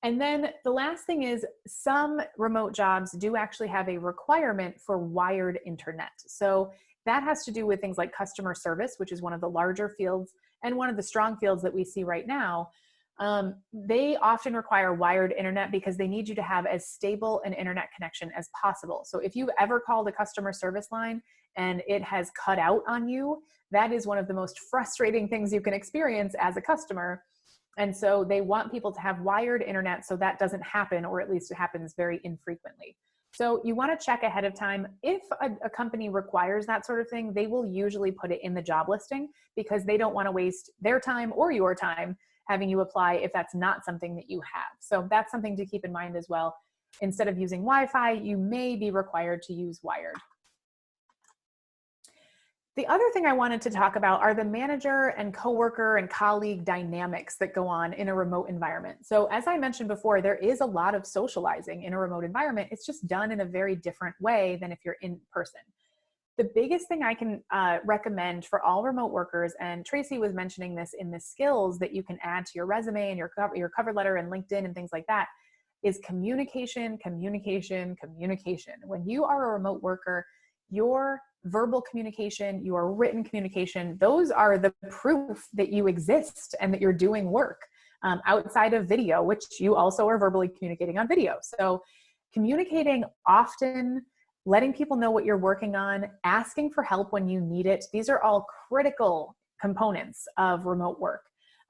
And then the last thing is some remote jobs do actually have a requirement for wired internet. So that has to do with things like customer service, which is one of the larger fields and one of the strong fields that we see right now. They often require wired internet because they need you to have as stable an internet connection as possible. So if you've ever called a customer service line and it has cut out on you, that is one of the most frustrating things you can experience as a customer. And so they want people to have wired internet so that doesn't happen, or at least it happens very infrequently. So you want to check ahead of time. If a company requires that sort of thing, they will usually put it in the job listing because they don't want to waste their time or your time having you apply if that's not something that you have. So that's something to keep in mind as well. Instead of using Wi-Fi, you may be required to use wired. The other thing I wanted to talk about are the manager and coworker and colleague dynamics that go on in a remote environment. So as I mentioned before, there is a lot of socializing in a remote environment. It's just done in a very different way than if you're in person. The biggest thing I can recommend for all remote workers, and Tracy was mentioning this in the skills that you can add to your resume and your cover letter and LinkedIn and things like that, is communication, communication, communication. When you are a remote worker, your verbal communication, your written communication, those are the proof that you exist and that you're doing work outside of video, which you also are verbally communicating on video. So communicating often, letting people know what you're working on, asking for help when you need it. These are all critical components of remote work.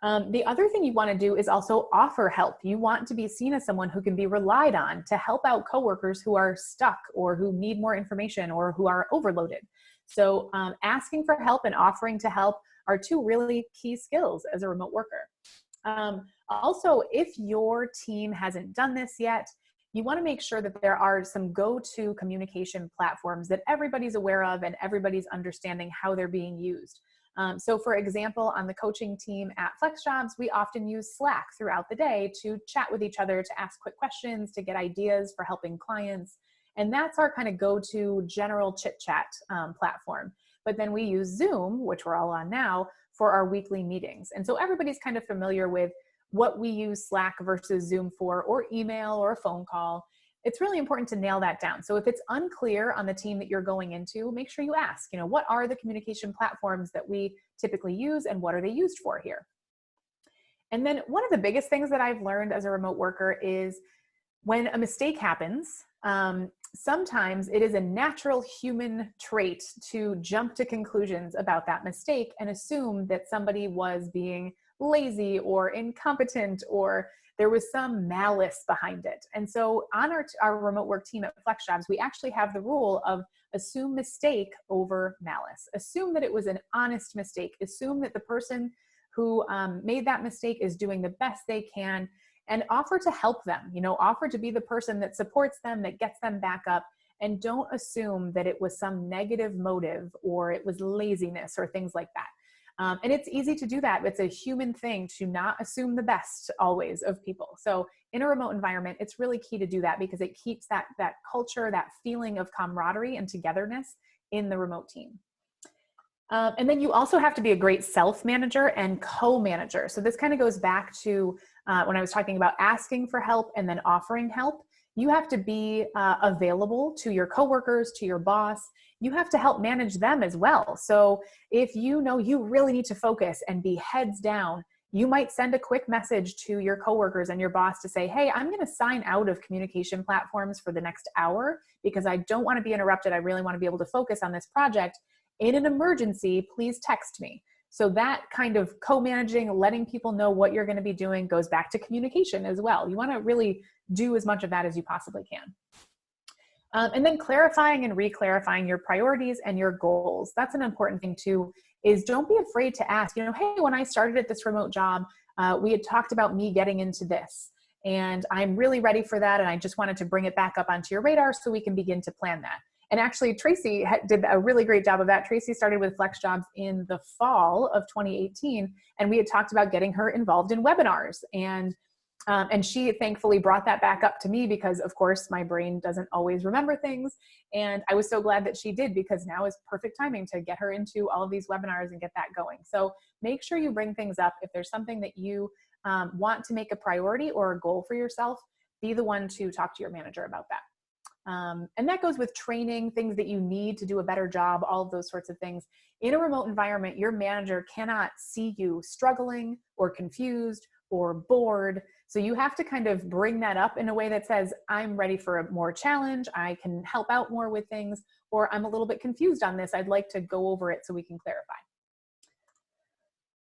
The other thing you want to do is also offer help. You want to be seen as someone who can be relied on to help out coworkers who are stuck or who need more information or who are overloaded. So asking for help and offering to help are two really key skills as a remote worker. Also, if your team hasn't done this yet, you want to make sure that there are some go-to communication platforms that everybody's aware of and everybody's understanding how they're being used. So for example, on the coaching team at Flexjobs, we often use Slack throughout the day to chat with each other, to ask quick questions, to get ideas for helping clients. And that's our kind of go-to general chit-chat platform. But then we use Zoom, which we're all on now, for our weekly meetings. And so everybody's kind of familiar with what we use Slack versus Zoom for, or email or a phone call. It's really important to nail that down. So if it's unclear on the team that you're going into, make sure you ask, what are the communication platforms that we typically use and what are they used for here? And then one of the biggest things that I've learned as a remote worker is when a mistake happens, sometimes it is a natural human trait to jump to conclusions about that mistake and assume that somebody was being lazy or incompetent or there was some malice behind it. And so on our remote work team at Flexjobs, we actually have the rule of assume mistake over malice. Assume that it was an honest mistake. Assume that the person who made that mistake is doing the best they can, and offer to help them, offer to be the person that supports them, that gets them back up, and don't assume that it was some negative motive or it was laziness or things like that. And it's easy to do that. It's a human thing to not assume the best always of people. So in a remote environment, it's really key to do that because it keeps that culture, that feeling of camaraderie and togetherness in the remote team. And then you also have to be a great self-manager and co-manager. So this kind of goes back to when I was talking about asking for help and then offering help, you have to be available to your coworkers, to your boss. You have to help manage them as well. So if you know you really need to focus and be heads down, you might send a quick message to your coworkers and your boss to say, hey, I'm going to sign out of communication platforms for the next hour because I don't want to be interrupted. I really want to be able to focus on this project. In an emergency, please text me. So that kind of co-managing, letting people know what you're going to be doing goes back to communication as well. You want to really do as much of that as you possibly can. And then clarifying and re-clarifying your priorities and your goals. That's an important thing too, is don't be afraid to ask, hey, when I started at this remote job, we had talked about me getting into this, and I'm really ready for that. And I just wanted to bring it back up onto your radar so we can begin to plan that. And actually, Tracy did a really great job of that. Tracy started with Flexjobs in the fall of 2018, and we had talked about getting her involved in webinars. And she thankfully brought that back up to me because, of course, my brain doesn't always remember things. And I was so glad that she did, because now is perfect timing to get her into all of these webinars and get that going. So make sure you bring things up. If there's something that you want to make a priority or a goal for yourself, be the one to talk to your manager about that. And that goes with training, things that you need to do a better job, all of those sorts of things. In a remote environment, your manager cannot see you struggling or confused or bored. So you have to kind of bring that up in a way that says, I'm ready for a more challenge. I can help out more with things, or I'm a little bit confused on this. I'd like to go over it so we can clarify.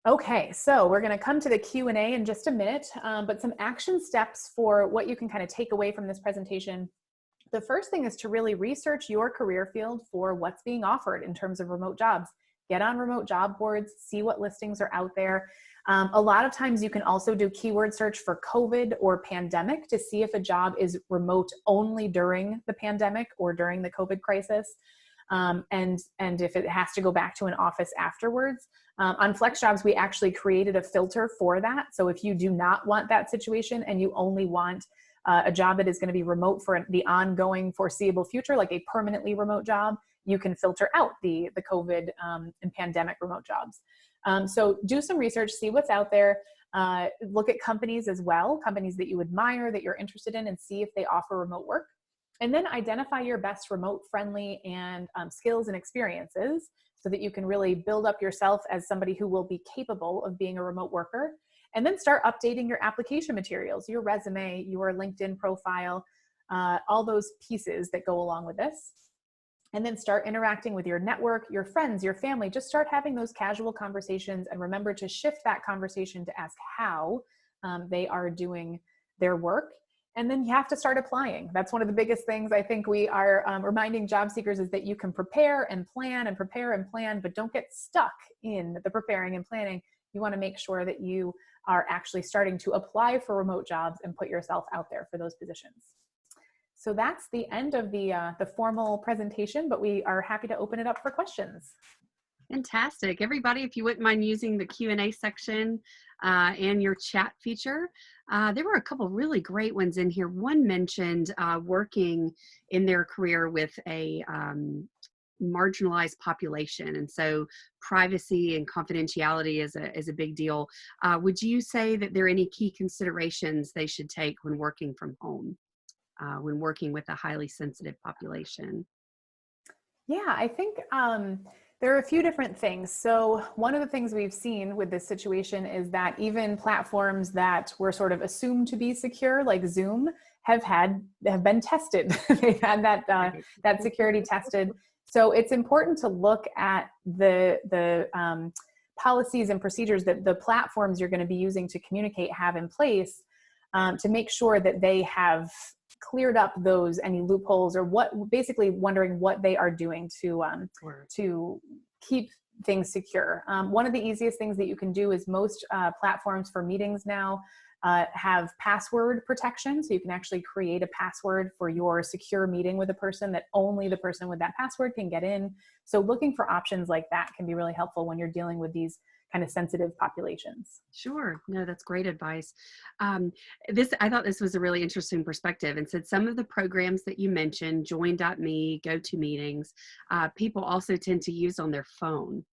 Okay, so we're going to come to the Q&A in just a minute, but some action steps for what you can kind of take away from this presentation. The first thing is to really research your career field for what's being offered in terms of remote jobs. Get on remote job boards, see what listings are out there. A lot of times you can also do keyword search for COVID or pandemic to see if a job is remote only during the pandemic or during the COVID crisis. And if it has to go back to an office afterwards. On Flexjobs, we actually created a filter for that. So if you do not want that situation and you only want a job that is going to be remote for the ongoing foreseeable future, like a permanently remote job, you can filter out the COVID and pandemic remote jobs. So do some research, see what's out there. Look at companies as well, companies that you admire, that you're interested in, and see if they offer remote work. And then identify your best remote friendly and skills and experiences so that you can really build up yourself as somebody who will be capable of being a remote worker. And then start updating your application materials, your resume, your LinkedIn profile, all those pieces that go along with this. And then start interacting with your network, your friends, your family. Just start having those casual conversations, and remember to shift that conversation to ask how they are doing their work. And then you have to start applying. That's one of the biggest things I think we are reminding job seekers, is that you can prepare and plan and prepare and plan, but don't get stuck in the preparing and planning. You want to make sure that you are actually starting to apply for remote jobs and put yourself out there for those positions. So that's the end of the formal presentation, but we are happy to open it up for questions. Fantastic. Everybody, if you wouldn't mind using the Q&A section and your chat feature. There were a couple really great ones in here. One mentioned working in their career with a marginalized population, and so privacy and confidentiality is a big deal. Would you say that there are any key considerations they should take when working from home, when working with a highly sensitive population? Yeah, I think there are a few different things. So one of the things we've seen with this situation is that even platforms that were sort of assumed to be secure, like Zoom, have been tested. They've had that security tested. So it's important to look at the policies and procedures that the platforms you're going to be using to communicate have in place, to make sure that they have cleared up any loopholes, or basically wondering what they are doing to keep things secure. One of the easiest things that you can do is most platforms for meetings now have password protection. So you can actually create a password for your secure meeting with a person that only the person with that password can get in. So looking for options like that can be really helpful when you're dealing with these kind of sensitive populations. Sure. No, that's great advice. I thought this was a really interesting perspective, and said some of the programs that you mentioned, Join.me, GoToMeetings, people also tend to use on their phone.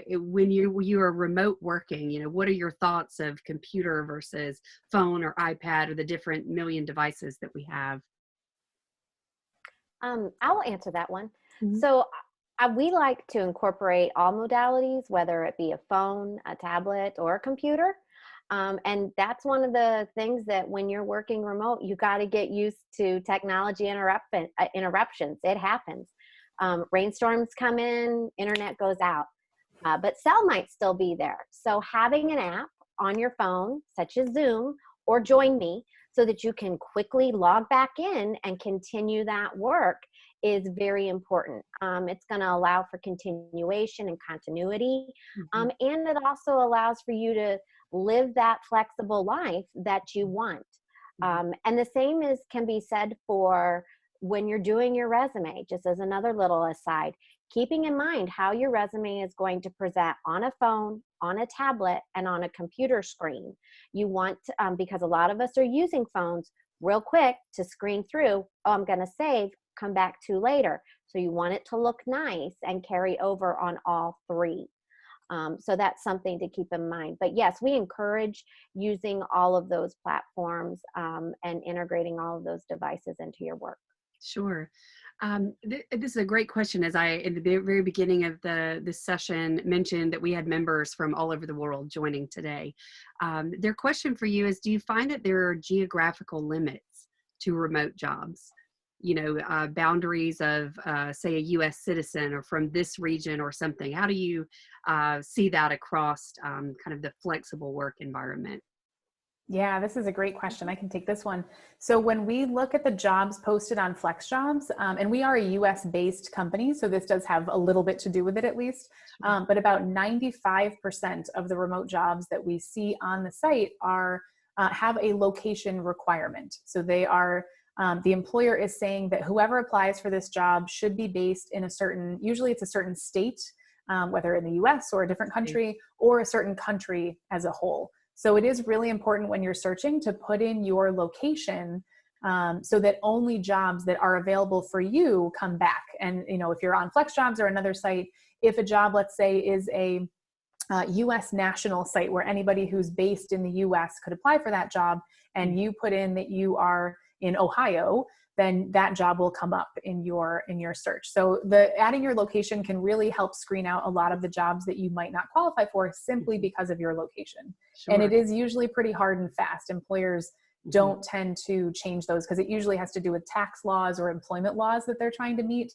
when you are remote working, what are your thoughts of computer versus phone or iPad or the different million devices that we have? I'll answer that one. Mhm. So we like to incorporate all modalities, whether it be a phone, a tablet, or a computer. And that's one of the things that when you're working remote, you got to get used to technology interruptions. It happens. Rainstorms come in, internet goes out, but cell might still be there. So having an app on your phone, such as Zoom or Join Me, so that you can quickly log back in and continue that work is very important. It's going to allow for continuation and continuity. Mhm. And it also allows for you to live that flexible life that you want. And the same can be said for when you're doing your resume, just as another little aside, keeping in mind how your resume is going to present on a phone, on a tablet, and on a computer screen. You want to, because a lot of us are using phones real quick to screen through, oh, I'm going to save, come back to later. So you want it to look nice and carry over on all three. So that's something to keep in mind. But yes, we encourage using all of those platforms and integrating all of those devices into your work. Sure. This is a great question. As I, in the very beginning of this session, mentioned that we had members from all over the world joining today. Their question for you is, do you find that there are geographical limits to remote jobs? Boundaries of, say, a U.S. citizen or from this region or something. How do you see that across kind of the flexible work environment? Yeah, this is a great question. I can take this one. So when we look at the jobs posted on Flexjobs, and we are a US based company, so this does have a little bit to do with it at least, but about 95% of the remote jobs that we see on the site are have a location requirement. So they are, the employer is saying that whoever applies for this job should be based in a certain, usually it's a certain state, whether in the US or a different country or a certain country as a whole. So it is really important when you're searching to put in your location so that only jobs that are available for you come back. And, if you're on Flexjobs or another site, if a job, let's say, is a US national site where anybody who's based in the US could apply for that job, and you put in that you are in Ohio, then that job will come up in your search. So adding your location can really help screen out a lot of the jobs that you might not qualify for simply because of your location. Sure. And it is usually pretty hard and fast. Employers don't tend to change those because it usually has to do with tax laws or employment laws that they're trying to meet.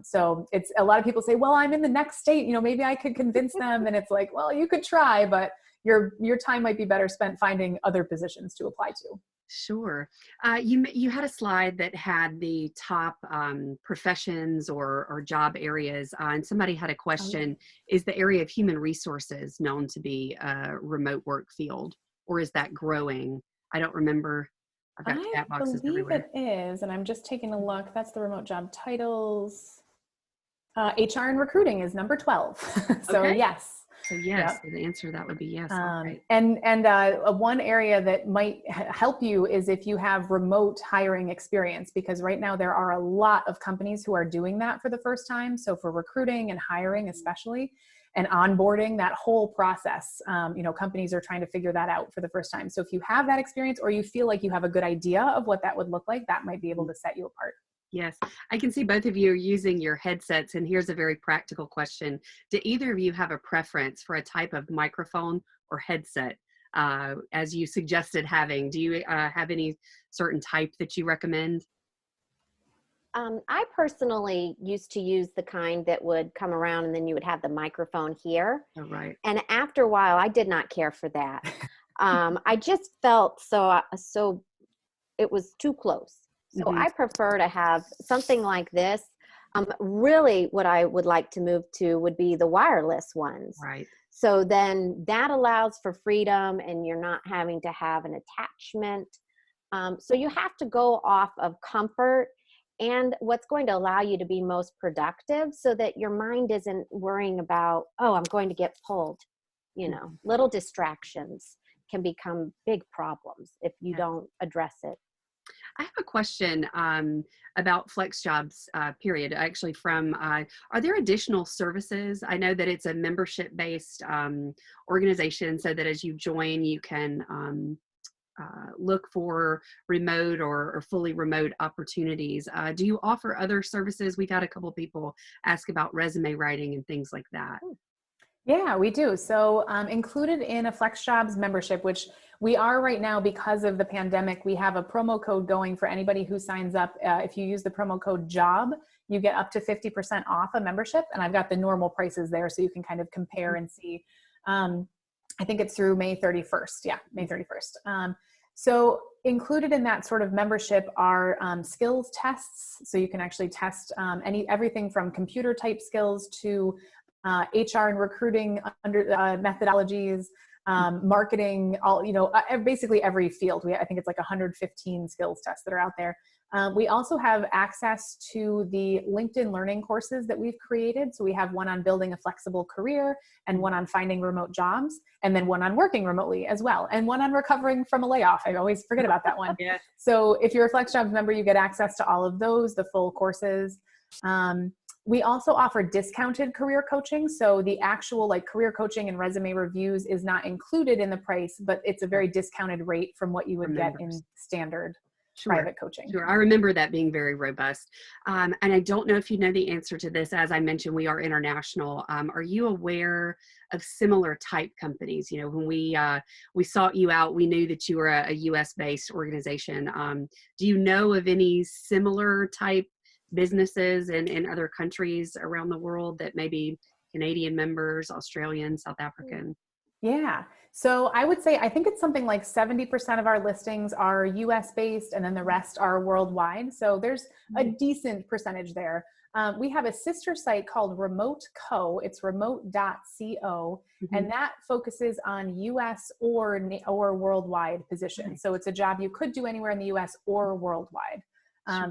So it's a lot of people say, well, I'm in the next state, maybe I could convince them. And it's like, well, you could try, but your time might be better spent finding other positions to apply to. Sure. You had a slide that had the top professions or job areas, and somebody had a question, is the area of human resources known to be a remote work field, or is that growing? I don't remember. I've got chat boxes believe everywhere. it is, and I'm just taking a look. That's the remote job titles. HR and recruiting is number 12. So Okay. yes. So yes, Yep. so the answer to that would be yes. All right. And one area that might help you is if you have remote hiring experience, because right now there are a lot of companies who are doing that for the first time. So for recruiting and hiring, especially, and onboarding, that whole process, companies are trying to figure that out for the first time. So if you have that experience or you feel like you have a good idea of what that would look like, that might be able to set you apart. Yes, I can see both of you are using your headsets, and here's a very practical question. Do either of you have a preference for a type of microphone or headset, as you suggested having? Do you have any certain type that you recommend? I personally used to use the kind that would come around and then you would have the microphone here. Oh, right. And after a while, I did not care for that. I just felt so it was too close. So I prefer to have something like this. Really, what I would like to move to would be the wireless ones. Right. So then that allows for freedom and you're not having to have an attachment. So you have to go off of comfort and what's going to allow you to be most productive so that your mind isn't worrying about, oh, I'm going to get pulled. Little distractions can become big problems if you don't address it. I have a question about Flexjobs, period, actually from, are there additional services? I know that it's a membership-based organization, so that as you join, you can look for remote or fully remote opportunities. Do you offer other services? We've had a couple people ask about resume writing and things like that. Yeah, we do. So included in a Flexjobs membership, which we are right now because of the pandemic, we have a promo code going for anybody who signs up. If you use the promo code JOB, you get up to 50% off a membership. And I've got the normal prices there so you can kind of compare and see. I think it's through May 31st. Yeah, May 31st. So included in that sort of membership are skills tests. So you can actually test everything from computer type skills to HR and recruiting under methodologies, marketing, basically every field. I think it's like 115 skills tests that are out there. We also have access to the LinkedIn learning courses that we've created. So we have one on building a flexible career and one on finding remote jobs, and then one on working remotely as well, and one on recovering from a layoff. I always forget about that one. Yeah. So if you're a Flexjobs member, you get access to all of those, the full courses. We also offer discounted career coaching. So the actual career coaching and resume reviews is not included in the price, but it's a very discounted rate from what you would get in standard private coaching. Sure. I remember that being very robust. And I don't know if you know the answer to this. As I mentioned, we are international. Are you aware of similar type companies? You know, when we sought you out, we knew that you were a US based organization. Do you know of any similar type businesses in other countries around the world that maybe Canadian members, Australian, South African? Yeah. So I would say, I think it's something like 70% of our listings are US based and then the rest are worldwide. So there's a decent percentage there. We have a sister site called Remote Co. It's remote.co, and that focuses on US or worldwide positions. So it's a job you could do anywhere in the US or worldwide.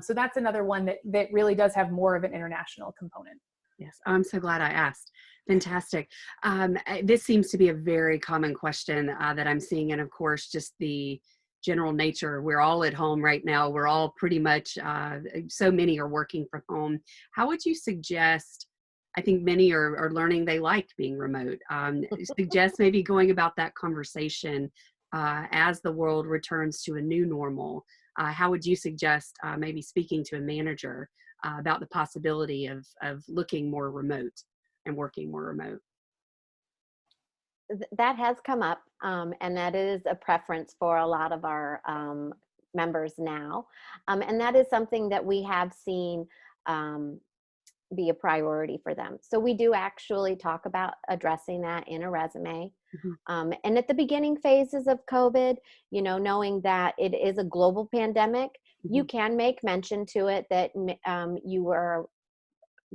So that's another one that really does have more of an international component. Yes, I'm so glad I asked. Fantastic. This seems to be a very common question that I'm seeing. And of course, just the general nature, we're all at home right now. We're all pretty much, so many are working from home. How would you suggest, I think many are learning they like being remote, suggest maybe going about that conversation as the world returns to a new normal? How would you suggest maybe speaking to a manager about the possibility of looking more remote and working more remote? That has come up, and that is a preference for a lot of our members now. And that is something that we have seen be a priority for them. So we do actually talk about addressing that in a resume. And at the beginning phases of COVID, knowing that it is a global pandemic, you can make mention to it that you were,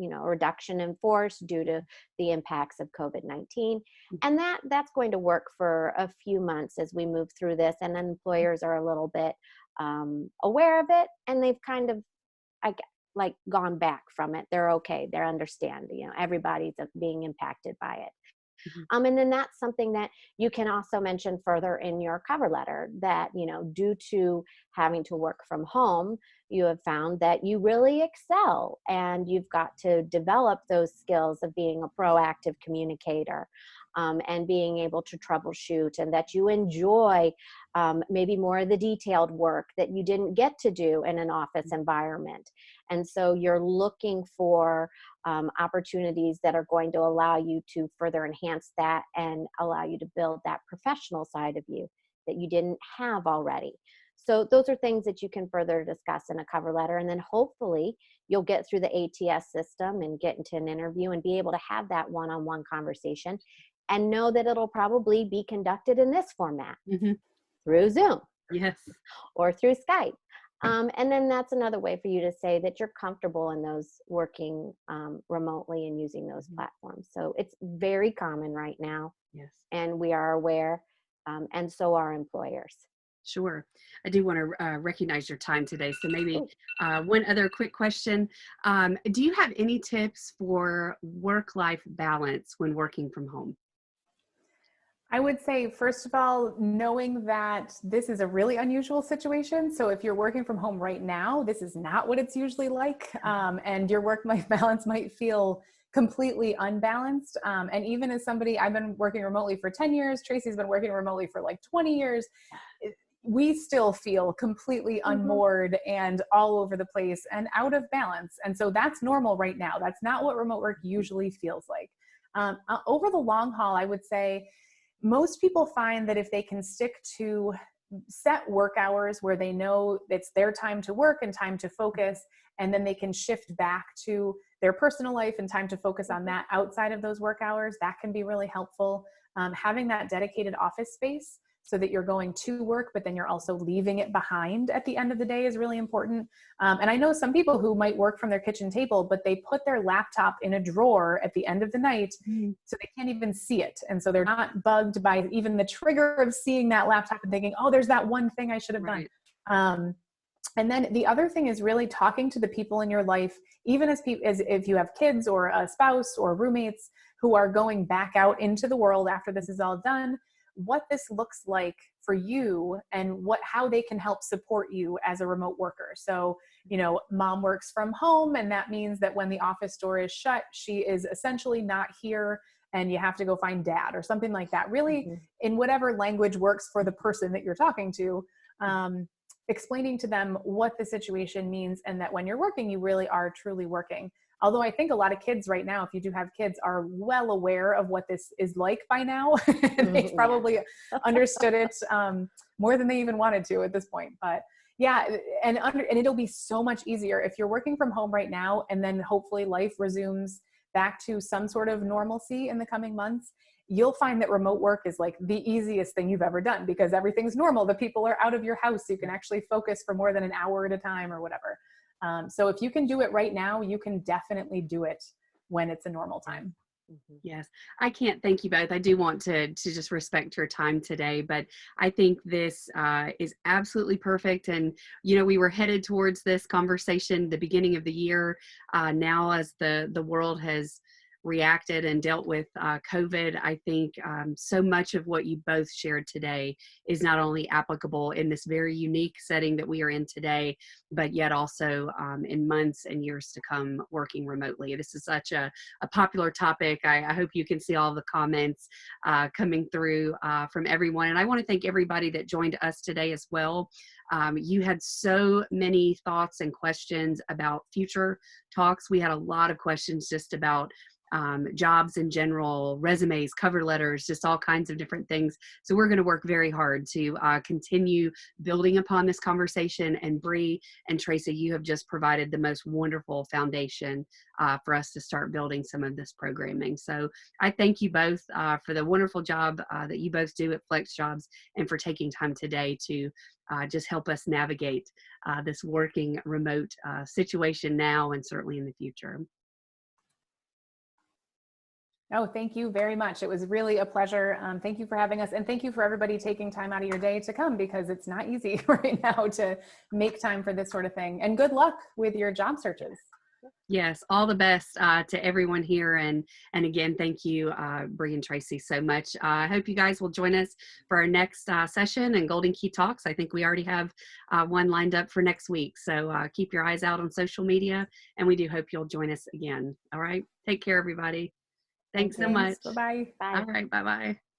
a reduction in force due to the impacts of COVID-19. And that's going to work for a few months as we move through this, and employers are a little bit aware of it, and they've kind of gone back from it. They're okay. They're understanding. Everybody's being impacted by it. And then that's something that you can also mention further in your cover letter, that, due to having to work from home, you have found that you really excel, and you've got to develop those skills of being a proactive communicator, and being able to troubleshoot, and that you enjoy maybe more of the detailed work that you didn't get to do in an office environment. And so you're looking for opportunities that are going to allow you to further enhance that and allow you to build that professional side of you that you didn't have already. So those are things that you can further discuss in a cover letter, and then hopefully you'll get through the ATS system and get into an interview and be able to have that one-on-one conversation, and know that it'll probably be conducted in this format through Zoom, or through Skype. And then that's another way for you to say that you're comfortable in those working remotely and using those platforms. So it's very common right now, and we are aware, and so are employers. Sure. I do want to recognize your time today. So maybe one other quick question. Do you have any tips for work-life balance when working from home? I would say, first of all, knowing that this is a really unusual situation. So if you're working from home right now, this is not what it's usually like. And your work-life balance might feel completely unbalanced. And even as somebody, I've been working remotely for 10 years, Tracy's been working remotely for like 20 years. We still feel completely unmoored and all over the place and out of balance. And so that's normal right now. That's not what remote work usually feels like. Over the long haul, I would say, most people find that if they can stick to set work hours where they know it's their time to work and time to focus, and then they can shift back to their personal life and time to focus on that outside of those work hours, that can be really helpful. Having that dedicated office space so that you're going to work, but then you're also leaving it behind at the end of the day is really important. And I know some people who might work from their kitchen table, but they put their laptop in a drawer at the end of the night so they can't even see it. And so they're not bugged by even the trigger of seeing that laptop and thinking, oh, there's that one thing I should have done. And then the other thing is really talking to the people in your life, even as if you have kids or a spouse or roommates who are going back out into the world after this is all done, what this looks like for you and how they can help support you as a remote worker. So, mom works from home, and that means that when the office door is shut, she is essentially not here and you have to go find dad or something like that. Really, in whatever language works for the person that you're talking to, explaining to them what the situation means and that when you're working, you really are truly working. Although I think a lot of kids right now, if you do have kids, are well aware of what this is like by now. They've probably understood it more than they even wanted to at this point. But yeah, and it'll be so much easier if you're working from home right now, and then hopefully life resumes back to some sort of normalcy in the coming months. You'll find that remote work is like the easiest thing you've ever done because everything's normal. The people are out of your house. You can actually focus for more than an hour at a time or whatever. So if you can do it right now, you can definitely do it when it's a normal time. Yes, I can't thank you both. I do want to just respect your time today, but I think this is absolutely perfect. And, we were headed towards this conversation the beginning of the year. Now, as the world has reacted and dealt with COVID, I think so much of what you both shared today is not only applicable in this very unique setting that we are in today, but yet also in months and years to come working remotely. This is such a popular topic. I hope you can see all the comments coming through from everyone. And I want to thank everybody that joined us today as well. You had so many thoughts and questions about future talks. We had a lot of questions just about jobs in general, resumes, cover letters, just all kinds of different things. So we're going to work very hard to continue building upon this conversation. And Brie and Tracy, you have just provided the most wonderful foundation for us to start building some of this programming. So I thank you both for the wonderful job that you both do at Flexjobs and for taking time today to just help us navigate this working remote situation now and certainly in the future. Oh, thank you very much. It was really a pleasure. Thank you for having us. And thank you for everybody taking time out of your day to come, because it's not easy right now to make time for this sort of thing. And good luck with your job searches. Yes, all the best to everyone here. And again, thank you, Brie and Tracy, so much. I hope you guys will join us for our next session and Golden Key Talks. I think we already have one lined up for next week. So keep your eyes out on social media, and we do hope you'll join us again. All right. Take care, everybody. Thanks so much. Bye-bye. Bye. All right. Bye-bye.